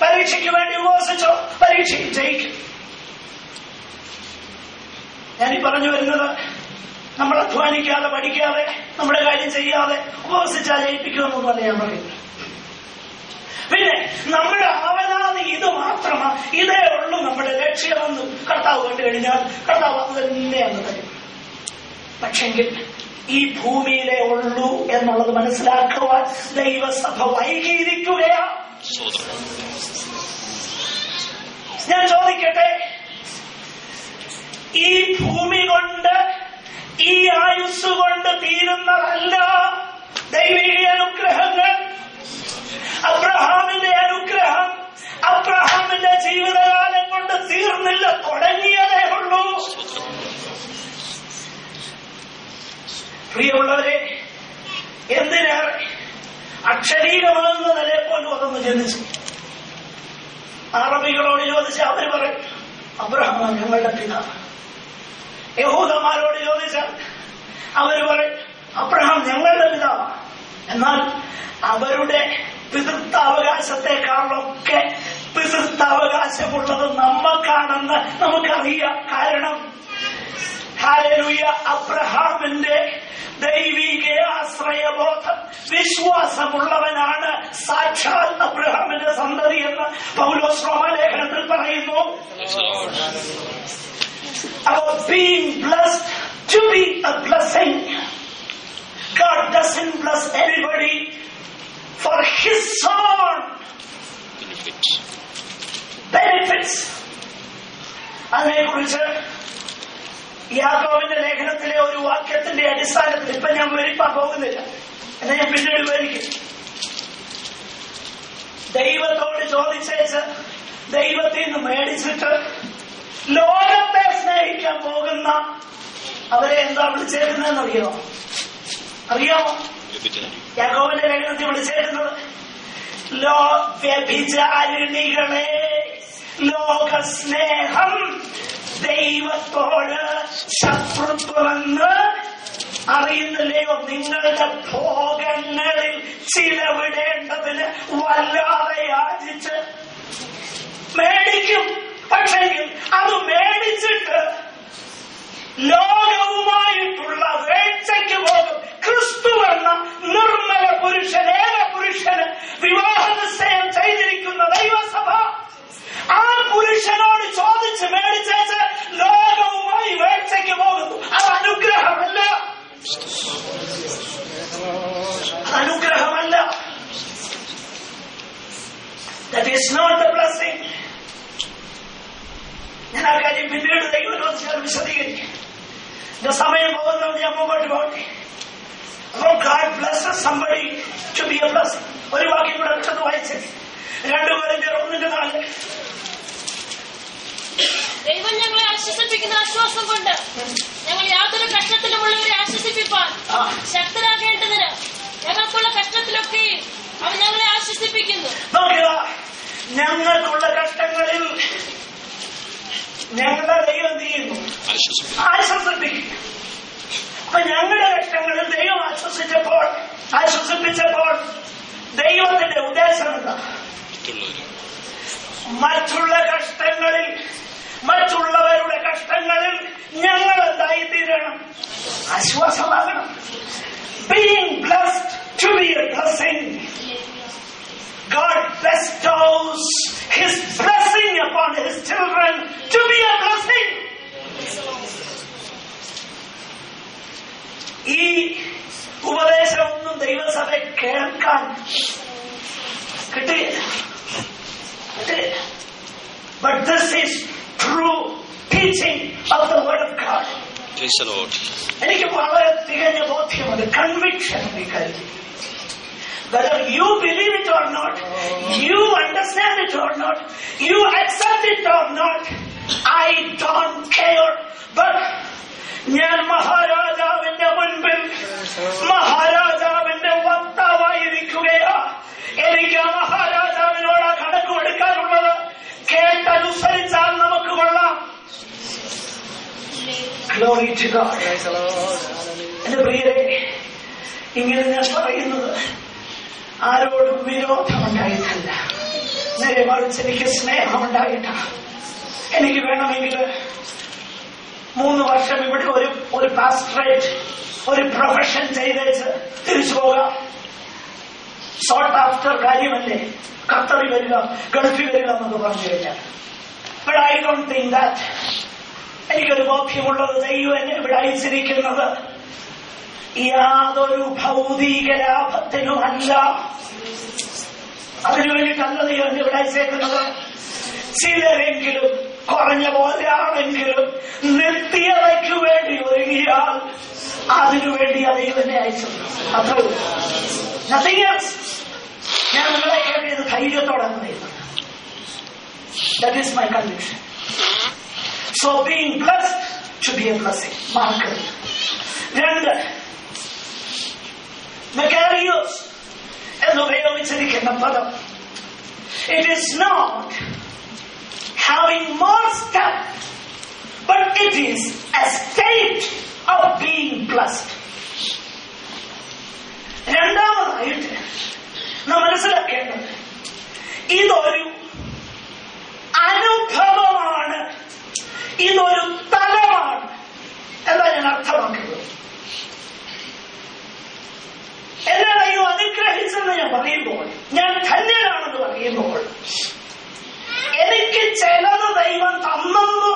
പരീക്ഷയ്ക്ക് വേണ്ടി ഉപവസിച്ചോ പരീക്ഷയിൽ ജയിക്കും. ഞാനീ പറഞ്ഞു വരുന്നത്, നമ്മൾ അധ്വാനിക്കാതെ പഠിക്കാതെ നമ്മുടെ കാര്യം ചെയ്യാതെ ഉപവസിച്ചാൽ ജയിപ്പിക്കുമെന്നൊന്നുമല്ല ഞാൻ പറയുന്നത്. പിന്നെ നമ്മുടെ അവനാദി ഇത് മാത്രമാണ്, ഇതേ ഉള്ളൂ നമ്മുടെ ലക്ഷ്യമെന്ന് കർത്താവ് കണ്ടു കഴിഞ്ഞാൽ കർത്താവ് അത് തന്നെയാണ് തരും. പക്ഷെങ്കിൽ ഈ ഭൂമിയിലേ ഉള്ളൂ എന്നുള്ളത് മനസ്സിലാക്കുവാൻ ദൈവസഭ വൈകിയിരിക്കുകയാ. ഞാൻ ചോദിക്കട്ടെ, ഈ ഭൂമി കൊണ്ട്, ഈ ആയുസ് കൊണ്ട് തീരുന്നതല്ല ദൈവിക അനുഗ്രഹങ്ങൾ. അബ്രഹാമിന്റെ അനുഗ്രഹം അബ്രഹാമിന്റെ ജീവിതകാലം കൊണ്ട് തീർന്നില്ല, തുടങ്ങിയതേ ഉള്ളൂ. പ്രിയമുള്ളവരെ, എന്തിനേറെ അക്ഷരീകമാകുന്ന നിലയെ പോലും അതൊന്ന് ചിന്തിച്ചു. അറബികളോട് ചോദിച്ചാൽ അവർ പറയും അബ്രഹാം ഞങ്ങളുടെ പിതാവ്. യഹൂദന്മാരോട് ചോദിച്ചാൽ അവർ പറയും അബ്രഹാം ഞങ്ങളുടെ പിതാവാണ്. എന്നാൽ അവരുടെ പിതൃത്വാവകാശത്തെക്കാളൊക്കെ പിതൃത്വാവകാശമുള്ളത് നമ്മക്കാണെന്ന് നമുക്കറിയാം. കാരണം ഹല്ലേലൂയ, അബ്രഹാമിന്റെ ദൈവിക ആശ്രയബോധം, വിശ്വാസമുള്ളവനാണ് സാക്ഷാൽ അബ്രഹാമിന്റെ സന്തതി എന്ന് പൗലോസ് റോമാലേഖനത്തിൽ പറയുന്നു. About being blessed to be a blessing. God doesn't bless anybody for his own benefits. അതിനെക്കുറിച്ച് യാക്കോബിന്റെ ലേഖനത്തിലെ ഒരു വാക്യത്തിന്റെ അടിസ്ഥാനത്തിൽ ഇപ്പൊ ഞാൻ വിവരിപ്പാൻ പോകുന്നില്ല, എന്നെ ഞാൻ പിന്നീട് വിവരിക്കും. ദൈവത്തോട് ചോദിച്ചേച്ച് ദൈവത്തിൽ നിന്ന് മേടിച്ചിട്ട് ലോകത്തെ സ്നേഹിക്കാൻ പോകുന്ന അവരെ എന്താ വിളിച്ചേക്കുന്നതെന്ന് അറിയാമോ? യാക്കോബിന്റെ ലേഖനത്തിൽ വിളിച്ചേക്കുന്നത് വ്യഭിചാരിണികളെ, ലോകസ്നേഹം ദൈവത്തോട് ശത്രുത്വമെന്ന് അറിയുന്നില്ലയോ? നിങ്ങളുടെ ഭോഗങ്ങളിൽ ചിലവിടേണ്ടതിന് വല്ലാതെ യാചിച്ച് മേടിക്കും. പക്ഷെങ്കിൽ അത് മേടിച്ചിട്ട് ലോകവുമായിട്ടുള്ള വേഴ്ചയ്ക്ക് പോകും. ക്രിസ്തു എന്ന നിർമ്മല പുരുഷൻ, ഏക പുരുഷന് വിവാഹ നിശ്ചയം ചെയ്തിരിക്കുന്ന ദൈവസഭ ആ പുരുഷനോട് ചോദിച്ച് മേടിച്ചേച്ച് ലോകവുമായി വേഴ്ചയ്ക്ക് പോകുന്നു. അത് അനുഗ്രഹമല്ല, അനുഗ്രഹമല്ല. That is not the blessing. ഞാൻ ആ കാര്യം പിന്നീട് ദൈവം വിശദീകരിക്കും. എന്റെ സമയം പോകുന്നതുകൊണ്ട് ഞാൻ മുമ്പോട്ട് പോകട്ടെ. അപ്പോൾ God blesses somebody to be a blessing. ഒരു വാക്യം കൂടെ അടുത്തത് വായിച്ചേ, 2 കൊരിന്ത്യർ 1:4. ദൈവം ഞങ്ങളെ ആശ്വസിപ്പിക്കുന്ന ആശ്വാസം കൊണ്ട് ഞങ്ങൾ യാതൊരു കഷ്ടത്തിലുമുള്ളവരെ ആശ്വസിപ്പിക്കാൻ ശക്തരാകേണ്ടതിന് ഞങ്ങൾക്കുള്ള കഷ്ടത്തിലൊക്കെയും അവൻ ഞങ്ങളെ ആശ്വസിപ്പിക്കുന്നു. നോക്കുക, ഞങ്ങൾക്കുള്ള കഷ്ടങ്ങളിൽ ഞങ്ങളെ ദൈവം ചെയ്യുന്നു, ആശ്വസിപ്പിക്കും. അപ്പൊ ഞങ്ങളുടെ കഷ്ടങ്ങളിൽ ദൈവം ആശ്വസിപ്പിച്ചപ്പോൾ ദൈവത്തിന്റെ ഉദ്ദേശം എന്താ? മറ്റുള്ള കഷ്ടങ്ങളിൽ, മറ്റുള്ളവരുടെ കഷ്ടങ്ങളിൽ ഞങ്ങൾ എന്തായിത്തീരണം? ആശ്വാസമാകണം. Being blessed to be a blessing. God bestows His blessing upon His children to be a blessing. ഈ ഉപദേശമൊന്നും ദൈവസഭ കേൾക്കാൻ കിട്ടുകയില്ല. But this is true teaching of the Word of God. എനിക്ക് വളരെ തികഞ്ഞ ബോധ്യമുണ്ട്, conviction. Whether you believe it or not, you understand it or not, you accept it or not, I don't care. But ഞാൻ മഹാരാജാവിന്റെ മുൻപിൽ മഹാരാജാവിന്റെ വക്താവായിരിക്കുകയാ. എനിക്ക് ആ മഹാരാജാവിനോട് കണക്ക് കൊടുക്കാനുള്ളത്. കേട്ടനുസരിച്ചാൽ നമുക്ക് കൊള്ളാം. Glory to God. എന്റെ പ്രിയരെ, ഇങ്ങനെ ഞാൻ പറയുന്നത് ആരോടും വിരോധമുണ്ടായിട്ടല്ല, നേരെ മറിച്ച് എനിക്ക് സ്നേഹമുണ്ടായിട്ടാണ്. എനിക്ക് വേണമെങ്കിൽ 3 വർഷം ഇവിടെ ഒരു പാസ്റ്ററേറ്റ്, ഒരു പ്രൊഫഷൻ ചെയ്തേച്ച് തിരിച്ചു പോകാം. സോർട്ട് ആഫ്റ്റർ കാര്യമല്ലേ, ഖത്തറിൽ വരിക, ഗൾഫിൽ വരിക എന്നൊക്കെ പറഞ്ഞു കഴിഞ്ഞാൽ. But I don't think that. എനിക്കൊരു ബോധ്യമുള്ളത്, ദൈവം എന്നെ ഇവിടെ അയച്ചിരിക്കുന്നത് യാതൊരു ഭൗതിക ലാഭത്തിനുമല്ല. അതിനു വേണ്ടിയിട്ടല്ല ദൈവം എന്നെ ഇവിടെ അയച്ചേക്കുന്നത്. ചിലരെങ്കിലും, കുറഞ്ഞ ഒരാളെങ്കിലും നിത്യതയ്ക്കു വേണ്ടി ഒരുങ്ങിയാൽ അതിനുവേണ്ടി ദൈവം എന്നെ അയച്ചത്. അത്ര നത്തിങ് എൽസ്. ഞാൻ നിങ്ങളെ കേട്ടത് ധൈര്യത്തോടെ പറയുന്നത്. That is my conviction. So being blessed to be a blessing. Mark it. 2, Macarius എന്ന് ഉപയോഗിച്ചിരിക്കുന്ന പദം, it is not having more stuff, but it is a state of being blessed. രണ്ടാമതായിട്ട് നാം മനസ്സിലാക്കേണ്ടത്, ഇതൊരു അനുഭവമാണ്, ഇതൊരു തലമാണ് എന്നാ ഞാൻ അർത്ഥമാക്കുന്നത്. എന്നെ ദൈവം അനുഗ്രഹിച്ചെന്ന് ഞാൻ പറയുമ്പോൾ, ഞാൻ ധന്യനാണെന്ന് പറയുമ്പോൾ, എനിക്ക് ചിലത് ദൈവം തന്നെന്ന്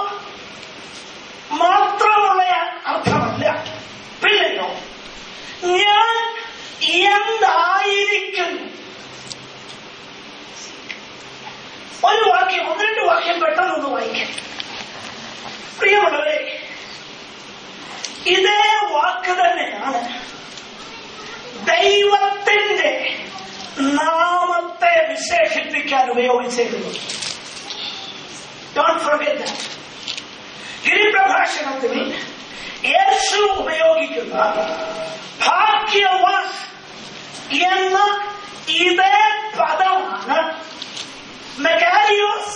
മാത്രമുള്ള അർത്ഥമല്ല. പിന്നെയോ ഞാൻ എന്തായിരിക്കുന്നു. ഒരു വാക്യം, 1-2 വാക്യം പെട്ടെന്നൊന്ന് വായിക്കാം. പ്രിയമുള്ളവരെ, ഇതേ വാക്ക് തന്നെയാണ് ദൈവത്തിന്റെ നാമത്തെ വിശേഷിപ്പിക്കാൻ ഉപയോഗിച്ചിരുന്നത്. Don't forget that. ഗിരിപ്രഭാഷണത്തിൽ യേശു ഉപയോഗിക്കുന്ന ഭാഗ്യവാൻ എന്ന ഇതേ പദമാണ്, മെക്കാരിയോസ്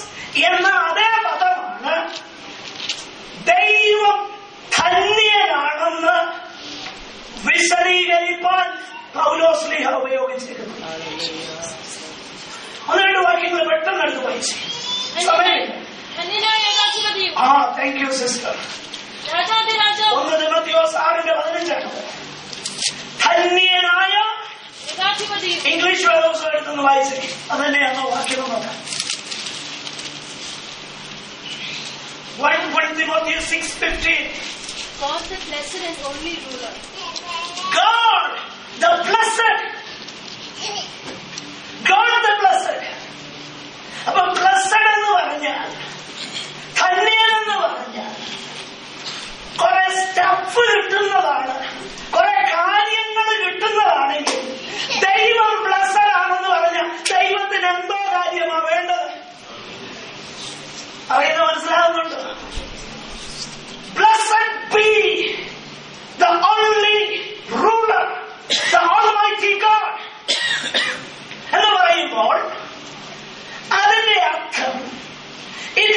എന്ന അതേ പദമാണ് ദൈവം ധന്യനാണെന്ന് വിശദീകരിക്കാൻ പൗലോസ്ലീഹ ഉപയോഗിച്ചിരുന്നു. 1-2 വാക്യങ്ങൾ പെട്ടെന്ന് എടുത്ത് വായിച്ചു. Thank you sister. 1 തിമോത്തിയോസ് 6:15 ധന്യനായ. ഇംഗ്ലീഷ് വേദോസ് എടുത്തൊന്ന് വായിച്ചേ, അതന്നെയാണോ വാക്യം നോക്കാം. 1 Timothy 6:15. God the blessed and only ruler. God the blessed. God the blessed. അപ്പൊ ബ്ലസ്സഡ് എന്ന് പറഞ്ഞാൽ, ധന്യനെന്ന് പറഞ്ഞാൽ കുറെ സ്റ്റഫ് കിട്ടുന്നതാണ്, കുറെ കാര്യങ്ങൾ കിട്ടുന്നതാണെങ്കിൽ ദൈവം ബ്ലസ്സഡ് ആണെന്ന് പറഞ്ഞാൽ ദൈവത്തിന് എന്തോ കാര്യമാണ് വേണ്ടത്. പറയുന്നത് മനസ്സിലാവുന്നുണ്ടോ? Blessed be the only ruler, the Almighty God എന്ന് പറയുമ്പോൾ അതിന്റെ അർത്ഥം it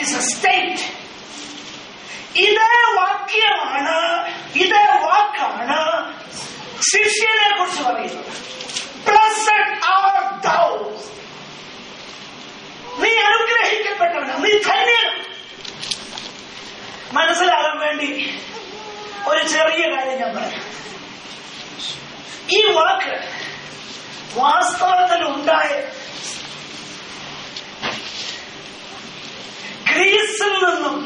is a state. ഇതേ വാക്കാണ് ശിഷ്യനെ കുറിച്ച് പറയുന്നത്. Blessed art thou. നീ അനുഗ്രഹിക്കപ്പെട്ടവനാണ്, നീ ധന്യനാണ്. മനസ്സിലാകാൻ വേണ്ടി ഒരു ചെറിയ കാര്യം ഞാൻ പറയാം. ഈ വാക്ക് വാസ്തവത്തിൽ ഉണ്ടായ ഗ്രീസിൽ നിന്നും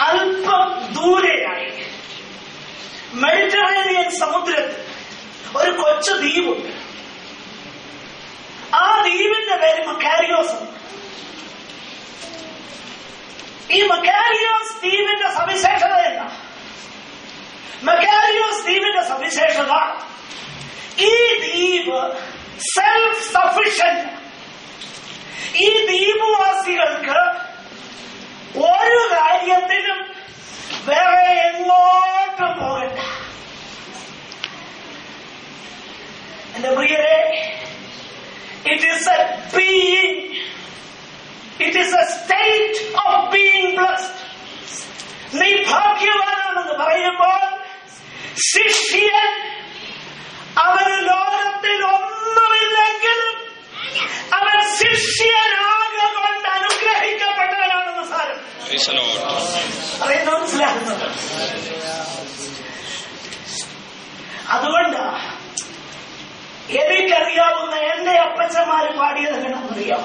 അല്പം ദൂരെയായി മെഡിറ്ററേനിയൻ സമുദ്രത്തിൽ ഒരു കൊച്ചു ദ്വീപുണ്ട്. ആ ദ്വീപിന്റെ പേര് മക്കാരിയോസ്. ഈ മക്കാരിയോസ് ദ്വീപിന്റെ സവിശേഷത എന്താ? മക്കാരിയോസ് ദ്വീപിന്റെ സവിശേഷത ഈ ദ്വീപ് സെൽഫ് സഫിഷ്യന്റ്. ഈ ദ്വീപുവാസികൾക്ക് ഒരു കാര്യത്തിനും വേറെ എങ്ങോട്ടും പോകണ്ട. എന്റെ പ്രിയരെ, it is a being, it is a state of being blessed. നീ ഭാഗ്യവാനാണെന്ന് പറയുമ്പോൾ ശിഷ്യൻ അവന് ലോകത്തിൽ ഒന്നുമില്ലെങ്കിലും അവൻ ശിഷ്യനാകൊണ്ട് അനുഗ്രഹിക്കപ്പെട്ടവനാണെന്ന് സാരം പറയുന്നത് മനസ്സിലാകുന്നത്. അതുകൊണ്ട് എനിക്കറിയാവുന്ന എന്റെ അപ്പച്ചന്മാര് പാടിയത് എങ്ങനെയെന്നറിയാം?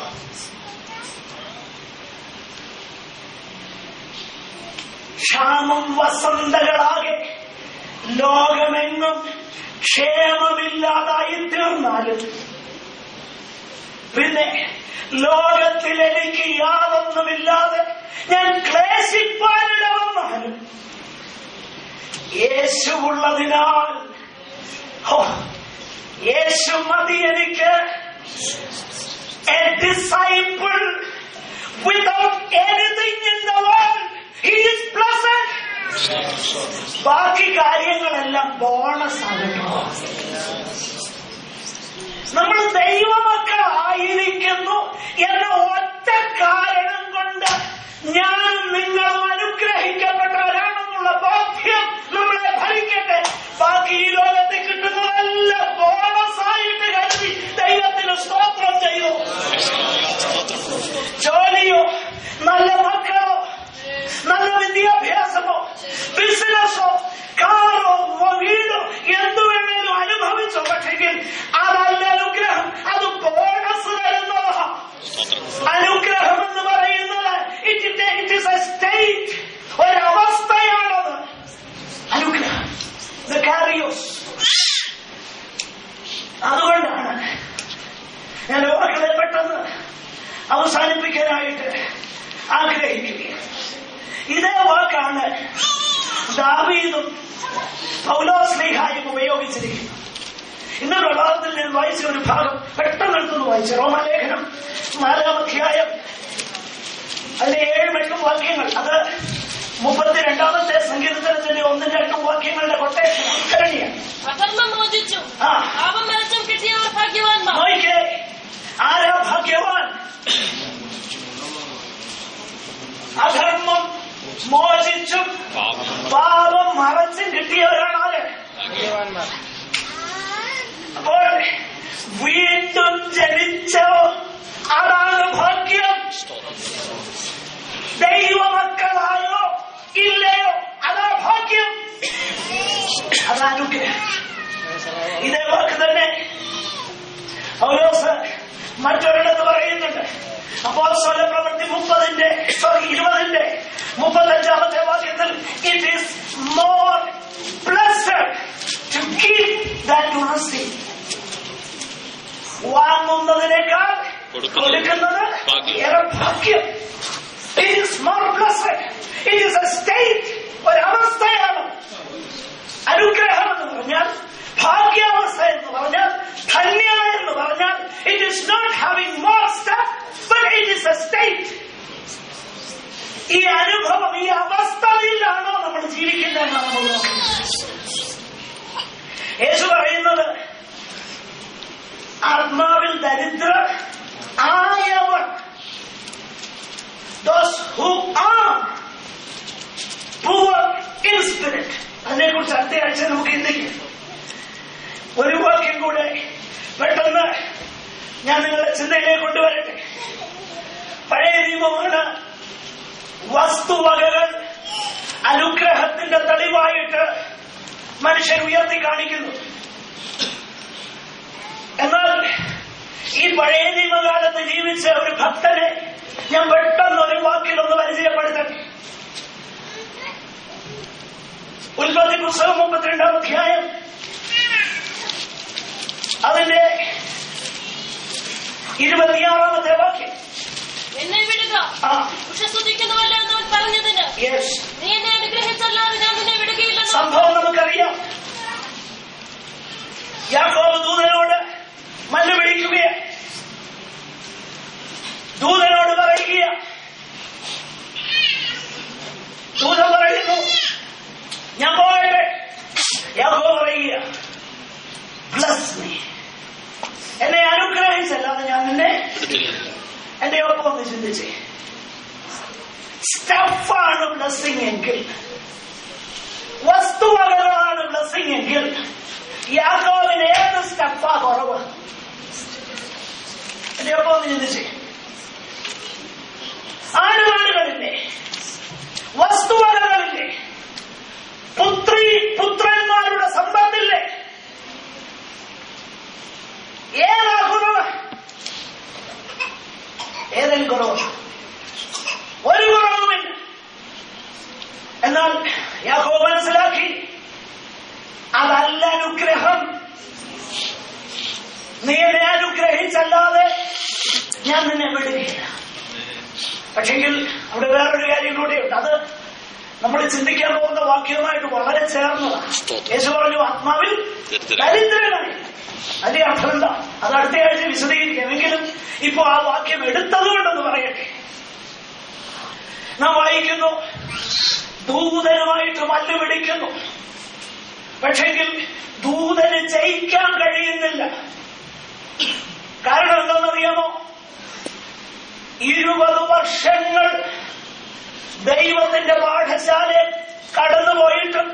ക്ഷാമം വസന്തകളാകെ ലോകമെങ്ങും ക്ഷേമമില്ലാതായി തീർന്നാലും, പിന്നെ ലോകത്തിൽ എനിക്ക് യാതൊന്നുമില്ലാതെ ഞാൻ ക്ലേശിപ്പാനിട വന്നാലും യേശുവുള്ളതിനാൽ യേശു മതി എനിക്ക്. A disciple without anything in the world, he is blessed. ബാക്കി കാര്യങ്ങളെല്ലാം ബോണസ് ആകട്ടോ. നമ്മൾ ദൈവമക്കളായിരിക്കുന്നു എന്ന ഒറ്റ കാരണം കൊണ്ട് ഞാനും നിങ്ങളും അനുഗ്രഹിക്കപ്പെട്ടവരാണെന്നുള്ള ബോധ്യം നമ്മളെ ഭരിക്കട്ടെ. ബാക്കി ഈ ലോകത്തിൽ കിട്ടുന്നതെല്ലാം ബോണസ് ആയിട്ട് കരുതി ദൈവത്തിന് സ്തോത്രം ചെയ്തു. ജോലിയോ, നല്ല മക്കളോ, നല്ല വിദ്യാഭ്യാസമോ, ബിസിനസ്സോ, കാറോ, വീടോ, എന്തു വേണേലും അനുഭവിച്ചോ, പക്ഷെങ്കിൽ അതല്ല അനുഗ്രഹം, അത് ബോണസ് തരുന്നതാ. അനുഗ്രഹം എന്ന് പറയുന്നത് ഇറ്റ് ഈസ് എ സ്റ്റേറ്റ്, ഒരവസ്ഥയാണത്. അനുഗ്രഹം അതുകൊണ്ടാണ് ഞാൻ വാക്കുകളെ പെട്ടെന്ന് അവസാനിപ്പിക്കാനായിട്ട് ആഗ്രഹിക്കുകയാണ്. ഇതേ വാക്കാണ് ദാവീദും പൗലോസ്ലീഹായും ഉപയോഗിച്ചിരിക്കുന്നത്. ഇന്ന് പ്രഭാതത്തിൽ ഞാൻ വായിച്ച ഒരു ഭാഗം പെട്ടെന്ന് എടുത്തൊന്ന് വായിച്ചു. റോമാലേഖനം 4-ാം അധ്യായം അതിലെ 7-8 വാക്യങ്ങൾ. അത് 32-ാമത്തെ സങ്കീർത്തനത്തിന്റെ 1-2 വാക്യങ്ങളുടെ കൊട്ടേഷൻ ഘടനയാണ്. ആരാ ഭാഗ്യവാൻ? അധർമ്മം മോചിച്ചും പാപം മറച്ചും കിട്ടിയവരാണ് ആര്? അപ്പോൾ വീണ്ടും ജനിച്ചോ അതാണ് ഭാഗ്യം. ദൈവമക്കളായോ ഇല്ലയോ അതാ ഭാഗ്യം, അതാനുഗ്രഹം. ഇതേ വാക്ക് തന്നെ പൗലോസ് മറ്റൊരിടത്ത് പറയുന്നുണ്ട്. അപ്പോസ്തല പ്രവൃത്തി 20-ന്റെ വാക്യത്തിൽ it is more blessed to give than to receive. വാങ്ങുന്നതിനേക്കാൾ കൊടുക്കുന്നത് ഏറെ ഭാഗ്യം. It is more blessed. It is a state, ഒരവസ്ഥയാണ്. അനുഗ്രഹം എന്ന് പറഞ്ഞാൽ, ഭാഗ്യാവസ്ഥ എന്ന് പറഞ്ഞാൽ, ധന്യത എന്ന് പറഞ്ഞാൽ, it is not having more stuff, but it is a state. ഈ അനുഭവം, ഈ അവസ്ഥയിലാണോ നമ്മൾ ജീവിക്കുന്നതെന്ന് നമ്മൾ നോക്കുന്നത്. യേശു പറയുന്നത് ആത്മാവിൽ ദരിദ്രർ ആയവർ those who are poor in spirit. അതിനെ കുറിച്ച് അടുത്ത ആഴ്ച നമുക്ക് ചിന്തിക്കാം. ഒരു വാക്യം കൂടെ പെട്ടെന്ന് ഞാൻ നിങ്ങളുടെ ചിന്തയിലേക്ക് കൊണ്ടുവരട്ടെ. പഴയ നിയമമാണ് വസ്തുവകകൾ അനുഗ്രഹത്തിന്റെ തെളിവായിട്ട് മനുഷ്യൻ ഉയർത്തി കാണിക്കുന്നു. എന്നാൽ ഈ പഴയ നിയമകാലത്ത് ജീവിച്ച ഒരു ഭക്തനെ ഞാൻ പെട്ടെന്ന് ഒരു വാക്കിലൊന്ന് പരിചയപ്പെടുത്തട്ടെ. ഉൽപ്പത്തി പുസ്തകം 32-ാം അധ്യായം അതിന്റെ 26-ാമത്തെ വാക്യം. എന്നെ വിടുക, ഉഷസ്തുതിക്കുന്നുവല്ല എന്നവൻ പറഞ്ഞതിന് നീ എന്നെ അനുഗ്രഹിച്ചല്ലാതെ ഞാൻ നിന്നെ വിടുകയില്ല. സംഭവം നമുക്കറിയാം. യാക്കോബ് ദൂതനോട് മല്ല് പിടിക്കുകയാണ്. ദൂതനോട് പറയുക, ദൂതൻ പറയുന്നു ഞാൻ പോകട്ടെ. യാക്കോബ് പറയുക ബ്ലസ് മീ, എന്നെ അനുഗ്രഹിച്ചല്ലാതെ ഞാൻ നിന്നെ. എന്റെ ഒപ്പം ഒന്ന് ചിന്തിച്ചേ, സ്റ്റഫാണ് ബ്ലസ്സിംഗ് എങ്കിൽ, വസ്തുവകകളാണ് ബ്ലസ്സിംഗ് എങ്കിൽ യാക്കോബിന് ഏത് സ്റ്റഫാ കുറവ്? എന്റെ ഒപ്പം ഒന്ന് ചിന്തിച്ചേ. ആടുമാടുകളില്ലേ, വസ്തുവകകളില്ലേ, പുത്രന്മാരുടെ സമ്പത്തില്ലേ, ഏതാ കുറവ്? ഏതെങ്കിലും കുറവ്? ഒരു കുറവുമില്ല. എന്നാൽ യാക്കോബ് മനസ്സിലാക്കി അതല്ല അനുഗ്രഹം. നീ എന്നെ അനുഗ്രഹിച്ചല്ലാതെ ഞാൻ നിന്നെ വിടുകയില്ല. പക്ഷെങ്കിൽ അവിടെ വേറൊരു കാര്യം കൂടെയുണ്ട്. അത് നമ്മൾ ചിന്തിക്കാൻ പോകുന്ന വാക്യവുമായിട്ട് വളരെ ചേർന്നതാണ്. യേശു പറഞ്ഞു ആത്മാവിൽ ദരിദ്രനായി. അതിന്റെ അർത്ഥം എന്താ? അത് അടുത്ത ആഴ്ച വിശദീകരിക്കാം. എങ്കിലും ഇപ്പൊ ആ വാക്യം എടുത്തതുകൊണ്ടെന്ന് പറയട്ടെ. നാം വായിക്കുന്നു, ദൂതനുമായിട്ട് മല്ല് പിടിക്കുന്നു. പക്ഷെങ്കിൽ ദൂതന് ജയിക്കാൻ കഴിയുന്നില്ല. കാരണം എന്താണെന്നറിയാമോ? 20 വർഷങ്ങൾ ദൈവത്തിന്റെ പാഠശാലയെ കടന്നുപോയിട്ടും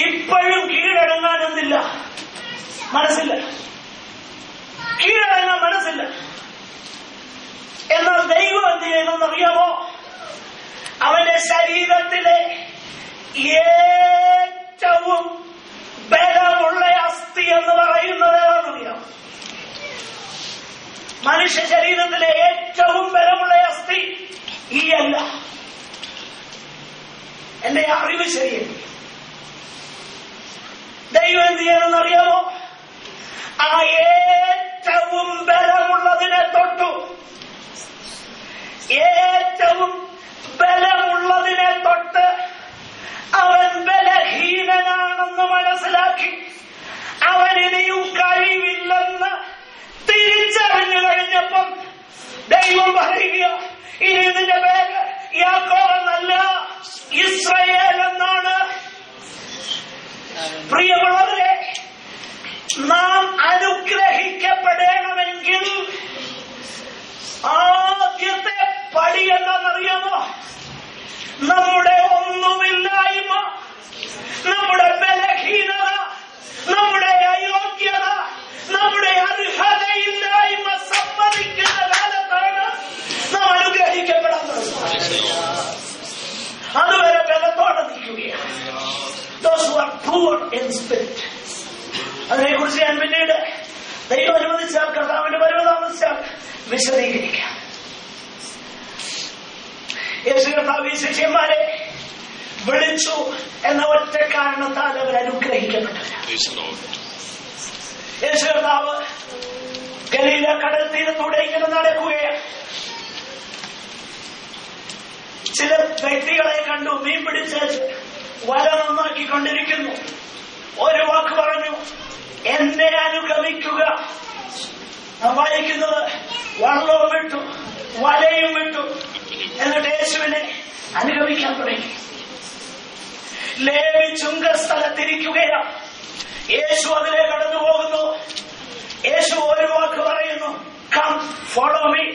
ഇപ്പോഴും കീഴടങ്ങാനൊന്നില്ല, മനസ്സില്ല. കീഴടങ്ങാൻ മനസ്സില്ല. എന്നാൽ ദൈവം എന്ത് ചെയ്യുന്നറിയാമോ? അവന്റെ ശരീരത്തിലെ ഏറ്റവും ബലമുള്ള അസ്ഥി എന്ന് പറയുന്നത് ഏതാണെന്നറിയാം? മനുഷ്യ ശരീരത്തിലെ ഏറ്റവും ബലമുള്ള അസ്ഥി ഈ അല്ല. എന്റെ അറിവ് ശരിയല്ല. ദൈവം എന്ത് ചെയ്യണമെന്നറിയാമോ? ആ ഏറ്റവും ബലമുള്ളതിനെ തൊട്ടു. ഏറ്റവും ബലമുള്ളതിനെ തൊട്ട് അവൻ ബലഹീനനാണെന്ന് മനസ്സിലാക്കി അവനിനിയും കഴിവില്ലെന്ന് തിരിച്ചറിഞ്ഞു കഴിഞ്ഞപ്പം ദൈവം പറയുക, ഇനി നിന്റെ പേര് യാക്കോബ് എന്നല്ല ഇസ്രായേൽ എന്നാണ്. പ്രിയമുള്ളവരെ, നാം അനുഗ്രഹിക്കപ്പെടണമെങ്കിൽ ആദ്യത്തെ പടി എന്താണെന്നറിയാമോ? നമ്മുടെ ഒന്നുമില്ലായ്മ, നമ്മുടെ ബലഹീനത, നമ്മുടെ അയോഗ്യത, നമ്മുടെ അർഹതയില്ലായ്മ സമ്മതിക്കുന്ന കാലത്താണ് നാം അനുഗ്രഹിക്കപ്പെടാൻ തുടങ്ങുന്നത്. അതുവരെ ബലത്തോടെ നിൽക്കുകയാണ്. Those who are poor in spirit. അതിനെക്കുറിച്ച് ഞാൻ പിന്നീട് ദൈവം അനുവദിച്ചാൽ, കർത്താവിന്റെ വരവ് താമസിച്ചാൽ വിശദീകരിക്കാം. യേശു കർത്താവ് ഈ ശിഷ്യന്മാരെ വിളിച്ചു എന്ന ഒറ്റ കാരണത്താൽ അവർ അനുഗ്രഹിക്കപ്പെട്ടില്ല. യേശു കർത്താവ് ഗലീല കടൽ തീരത്തൂടെ ഇങ്ങനെ നടക്കുകയാണ്. ചില വ്യക്തികളെ കണ്ടു, മീൻ പിടിച്ച് വല നന്നാക്കിക്കൊണ്ടിരിക്കുന്നു. ഒരു വാക്ക് പറഞ്ഞു, എന്നെ അനുഗമിക്കുക. നാം വായിക്കുന്നത് വള്ളവും വിട്ടു വലയും വിട്ടു. എന്നിട്ട് യേശുവിനെ അനുഗമിക്കാൻ തുടങ്ങി. ലേവി ചുങ്കസ്ഥലത്തിരിക്കുകയാണ്. യേശു അതിലെ കടന്നു പോകുന്നു. യേശു ഒരു വാക്ക് പറയുന്നു, കം ഫോളോ മീ.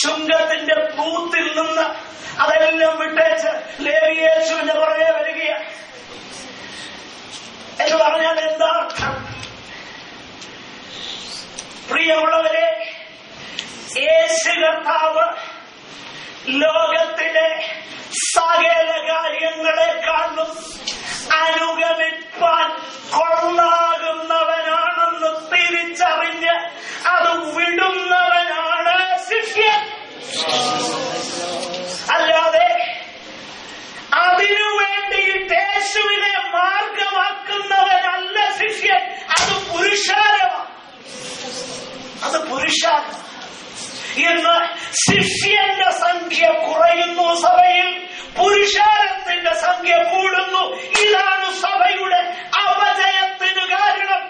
ചുങ്കത്തിന്റെ ബൂത്തിൽ നിന്ന് അതെല്ലാം വിട്ടേച്ച് ലേവി യേശുവിന്റെ പുറകെ വരികയാണ് എന്ന് പറഞ്ഞാൽ എന്താ അർത്ഥം? പ്രിയമുള്ളവരെ, യേശു കർത്താവ് ലോകത്തിലെ സകല കാര്യങ്ങളെക്കാളും അനുഗമിപ്പാൻ കൊള്ളാകുന്നവനാണെന്ന് തിരിച്ചറിഞ്ഞ് അത് വിടുന്നവനാണ് ശിഷ്യൻ. അല്ലാതെ അതിനു വേണ്ടിയിട്ട് യേശുവിനെ മാർഗമാക്കുന്നവനല്ല ശിഷ്യൻ. അത് പുരുഷാരമാണ്. അത് പുരുഷാരം. ഇന്ന് ശിഷ്യന്റെ സംഖ്യ കുറയുന്നു സഭയിൽ, പുരുഷാരത്തിന്റെ സംഖ്യ കൂടുന്നു. ഇതാണ് സഭയുടെ അപജയത്തിന് കാരണം.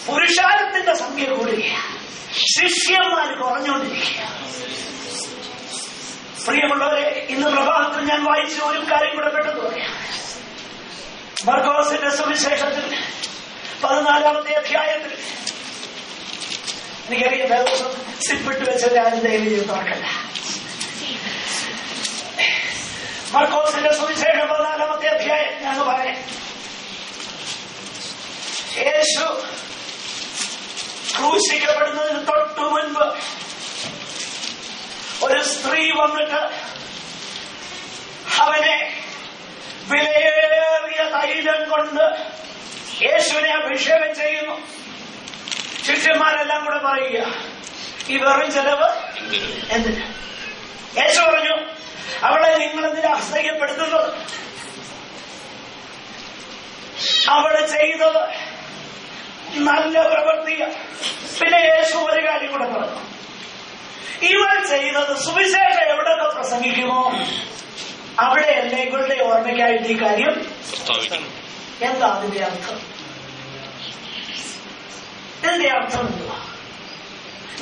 പുരുഷാരത്തിന്റെ സംഖ്യ കൂടുകയാണ്, ശിഷ്യന്മാർ കുറഞ്ഞുകൊണ്ടിരിക്കുക. പ്രിയമുള്ളവരെ, ഇന്ന് പ്രഭാതത്തിൽ ഞാൻ വായിച്ച ഒരു കാര്യം കൂടെ പെട്ടെന്ന് പറയാം. മർക്കോസിന്റെ സുവിശേഷത്തിൽ 14-ാമത്തെ അധ്യായത്തിൽ, എനിക്കറിയാം ദിവസം സിപ്പിട്ട് വെച്ചത് ആരും ദൈവം തുറക്കല്ല. മർക്കോസിന്റെ സുവിശേഷം 14-ാമത്തെ അധ്യായം ഞാൻ പറയാം. യേശു ക്രൂശിക്കപ്പെടുന്നതിന് തൊട്ടു മുൻപ് ഒരു സ്ത്രീ വന്നിട്ട് അവനെ വിലയേറിയ തൈലം കൊണ്ട് യേശുവിനെ അഭിഷേകം ചെയ്യുന്നു. ശിഷ്യന്മാരെല്ലാം കൂടെ പറയുക, ഈ വെറും ചെലവ് എന്തിന്? യേശു പറഞ്ഞു, അവളെ നിങ്ങളെന്തിനാ അസഹ്യപ്പെടുത്തുന്നത്? അവള് ചെയ്തത് നല്ല പ്രവൃത്തിയാണ്. പിന്നെ യേശു ഒരു കാര്യം കൂടെ പറഞ്ഞു, ഇവൾ ചെയ്തത് സുവിശേഷം എവിടെയൊക്കെ പ്രസംഗിക്കുമോ അവിടെയല്ല ഇവളുടെ ഓർമ്മയ്ക്കായിട്ട് ഈ കാര്യം. എന്താ അതിന്റെ അർത്ഥം? ഇതിന്റെ അർത്ഥം എന്തുവാ?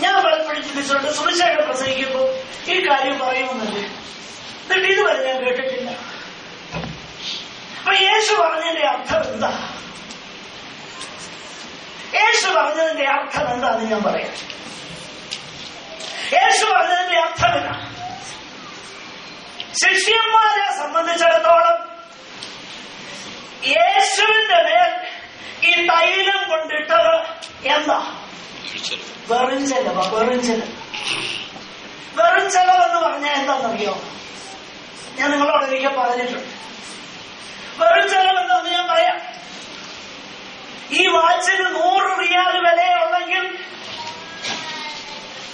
ഞാൻ പലപ്പോഴും ചിന്തിച്ചിട്ടുണ്ട്, സുവിശേഷം പ്രസംഗിക്കുമ്പോൾ ഈ കാര്യം പറയുമെന്നല്ലേ, എന്നിട്ട് ഇതുവരെ ഞാൻ കേട്ടിട്ടില്ല. അപ്പൊ യേശു പറഞ്ഞതിന്റെ അർത്ഥം എന്താ? യേശു പറഞ്ഞതിന്റെ അർത്ഥം എന്താന്ന് ഞാൻ പറയാം. യേശു പറഞ്ഞതിന്റെ അർത്ഥം എന്താ? ശിഷ്യന്മാരെ സംബന്ധിച്ചിടത്തോളം യേശുവിന്റെ മേൽ ഈ തൈലം കൊണ്ടിട്ടത് എന്താ? വെറും ചെലവ്. വെറും ചെലവ്. വെറും ചെലവെന്ന് പറഞ്ഞാൽ എന്താണെന്നറിയോ? ഞാൻ നിങ്ങളോട് ഒരിക്കൽ പറഞ്ഞിട്ടുണ്ട്. വെറും ചെലവ് എന്താന്ന് ഞാൻ പറയാം. ഈ വാച്ചിന് 100 റിയാൽ വിലയുള്ളെങ്കിൽ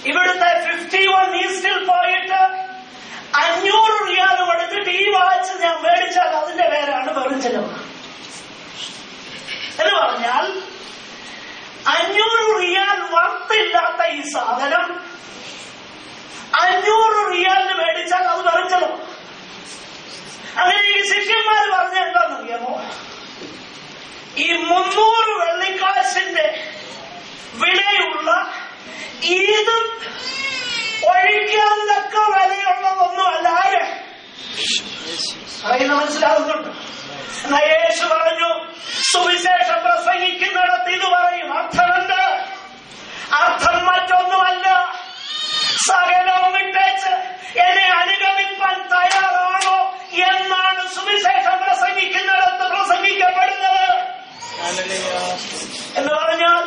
ഇവിടുത്തെ 51 ഈസ്റ്റിൽ പോയിട്ട് 500 റിയാൽ കൊടുത്തിട്ട് ഈ വാച്ച് ഞാൻ മേടിച്ചാൽ അതിന്റെ പേരാണ് വെറും ചെലവ്. എന്ന് പറഞ്ഞാൽ 500 റിയാൽ വർത്തില്ലാത്ത ഈ സാധനം 500 റിയാലിന് മേടിച്ചാൽ അത് വെറും ചെലവ്. അങ്ങനെ ഈ ശിഷ്യന്മാർ പറഞ്ഞ എന്താണെന്നറിയാമോ? ഈ 300 വെള്ളിക്കാശിന്റെ വിലയുള്ള ഇത് ഒഴിക്കാൻ തക്ക വിലയുള്ളതൊന്നും അല്ല. അറിയുന്ന മനസ്സിലാകുന്നുണ്ട്? എന്നാ യേശു പറഞ്ഞു, സുവിശേഷം പ്രസംഗിക്കുന്നിടത്ത് ഇത് പറയും. അർത്ഥമുണ്ട്. അർത്ഥം മറ്റൊന്നുമല്ല, സകലവും വിട്ടേച്ച് എന്നെ അനുഗമിപ്പാൻ തയ്യാറാണോ എന്നാണ് സുവിശേഷം പ്രസംഗിക്കുന്നിടത്ത് പ്രസംഗിക്കപ്പെടുന്നത്. എന്ന് പറഞ്ഞാൽ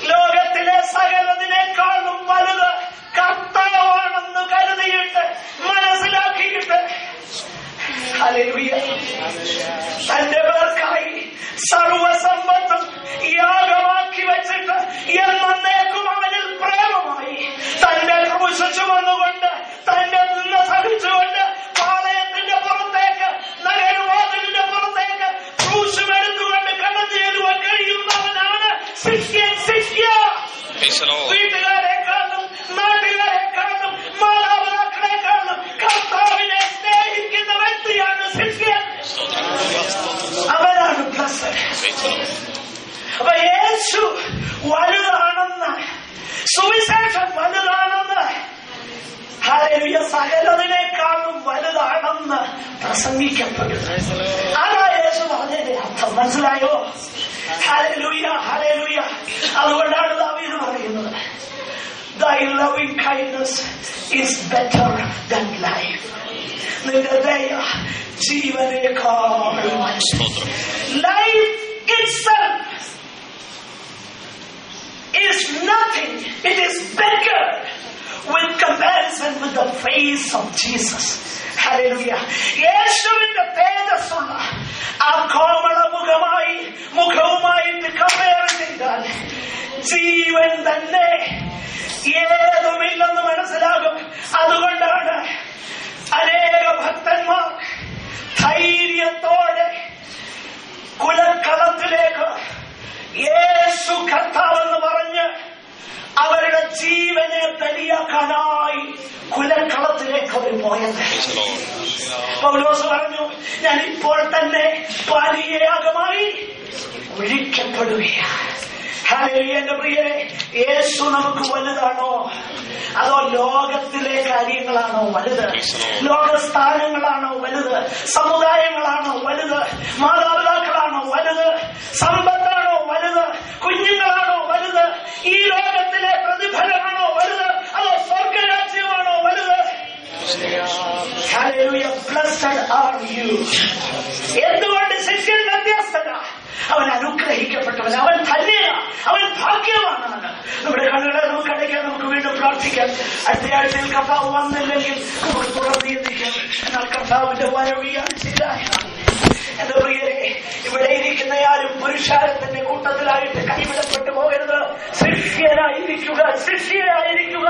ലോകത്തിലെ സകലതിനേക്കാളും വലുത് കർത്താവാണെന്ന് കരുതിയിട്ട് മനസ്സിലാക്കിയിട്ട് തന്റെ പേർക്കായി സർവസമ്പത്തും യാഗമാക്കി വെച്ചിട്ട് എന്നേക്കും അവനിൽ പ്രേമമായി തന്റെ ക്രൂശ് ചുമന്നുകൊണ്ട് തന്നെ നിന്ന് സഹിച്ചുകൊണ്ട് പാളയത്തിന്റെ പുറത്തേക്ക്, നഗരവാതിലിന്റെ പുറത്തേക്ക് ക്രൂശുമെടുത്തുകൊണ്ട് കടന്നു ചെല്ലുവാൻ കഴിയുന്നവനാണ് ശിഷ്യൻ. ശിഷ്യ വീട്ടുകാരെക്കാളും നാട്ടുകാരെക്കാളും മാതാപിതാക്കളെക്കാളും കർത്താവിനെ സ്നേഹിക്കുന്ന വ്യക്തിയാണ് ശിഷ്യൻ. അവനാണ് പ്ലസ്. അപ്പൊ യേശു വലുതാണെന്ന്, സുവിശേഷം വലുതാണെന്ന്, സകലതിനേക്കാളും വലുതാണെന്ന് പ്രസംഗിക്കപ്പെടുന്നു. അതാ യേശു പറഞ്ഞതിന്റെ അർത്ഥം. മനസ്സിലായോ? Hallelujah, hallelujah. അതുകൊണ്ടാണ് ദാവീദ് പറയുന്നത്, Thy loving kindness is better than life. നിന്റെ ദയ ജീവനേക്കാൾ. Life itself is nothing. It is better with comparison with the face of Jesus. Hallelujah. യേശുവിന്റെ തേജസ്സുള്ള ആ കോമള മുഖവുമായിട്ട് കമ്പയർ ചെയ്താൽ ജീവൻ തന്നെ ഏതുമില്ലെന്ന് മനസ്സിലാകും. അതുകൊണ്ടാണ് അനേക ഭക്തന്മാർ ധൈര്യത്തോടെ കുലക്കളത്തിലേക്ക് യേശു കർത്താവെന്ന് പറഞ്ഞ് അവരുടെ ജീവനെ ബലിയാക്കാനായി കുലക്കളത്തിലേക്ക് അവർ പോയത്. പൗലോസ് പറഞ്ഞു, ഞാൻ ഇപ്പോൾ തന്നെ പാനീയയാഗമായി ഒഴിക്കപ്പെടുകയാണ്. എന്റെ പ്രിയരെ, യേശു നമുക്ക് വലുതാണോ അതോ ലോകത്തിലെ കാര്യങ്ങളാണോ വലുത്? ലോകസ്ഥാനങ്ങളാണോ വലുത്? സമുദായങ്ങളാണോ വലുത്? മാതാപിതാക്കളാണോ വലുത്? സമ്പത്താണോ വലുത്? കുഞ്ഞുങ്ങളാണോ വലുത്? ഈ ലോകത്തിലെ പ്രതിഫലമാണോ വലുത് അതോ സ്വർഗരാജ്യമാണോ വലുത്? Hallelujah, blessed are you. എന്തുകൊണ്ട് ശിഷ്യൻ വ്യത്യസ്തത? അവൻ അനുഗ്രഹിക്കപ്പെട്ടവൻ, അവൻ ധന്യനാണ്, അവൻ ഭാഗ്യവാനാണ്. നമ്മുടെ കണ്ണുകളെ നമുക്ക് അടയ്ക്കാൻ, നമുക്ക് വീണ്ടും പ്രാർത്ഥിക്കാം. അടുത്ത ആഴ്ചയിൽ കർത്താവ് വന്നില്ലെങ്കിൽ നമുക്ക് തുറന്നിരിക്കാം. എന്നാൽ കർത്താവിന്റെ വരവ് ഈ ആഴ്ചയിലായാണ്. എന്റെ പ്രിയരെ, ഇവിടെ ഇരിക്കുന്ന ആരും പുരുഷാരത്തിന്റെ കൂട്ടത്തിലായിട്ട് കൈവിടപ്പെട്ടു പോകരുത്. ശിഷ്യനായിരിക്കുക, ശിഷ്യയായിരിക്കുക.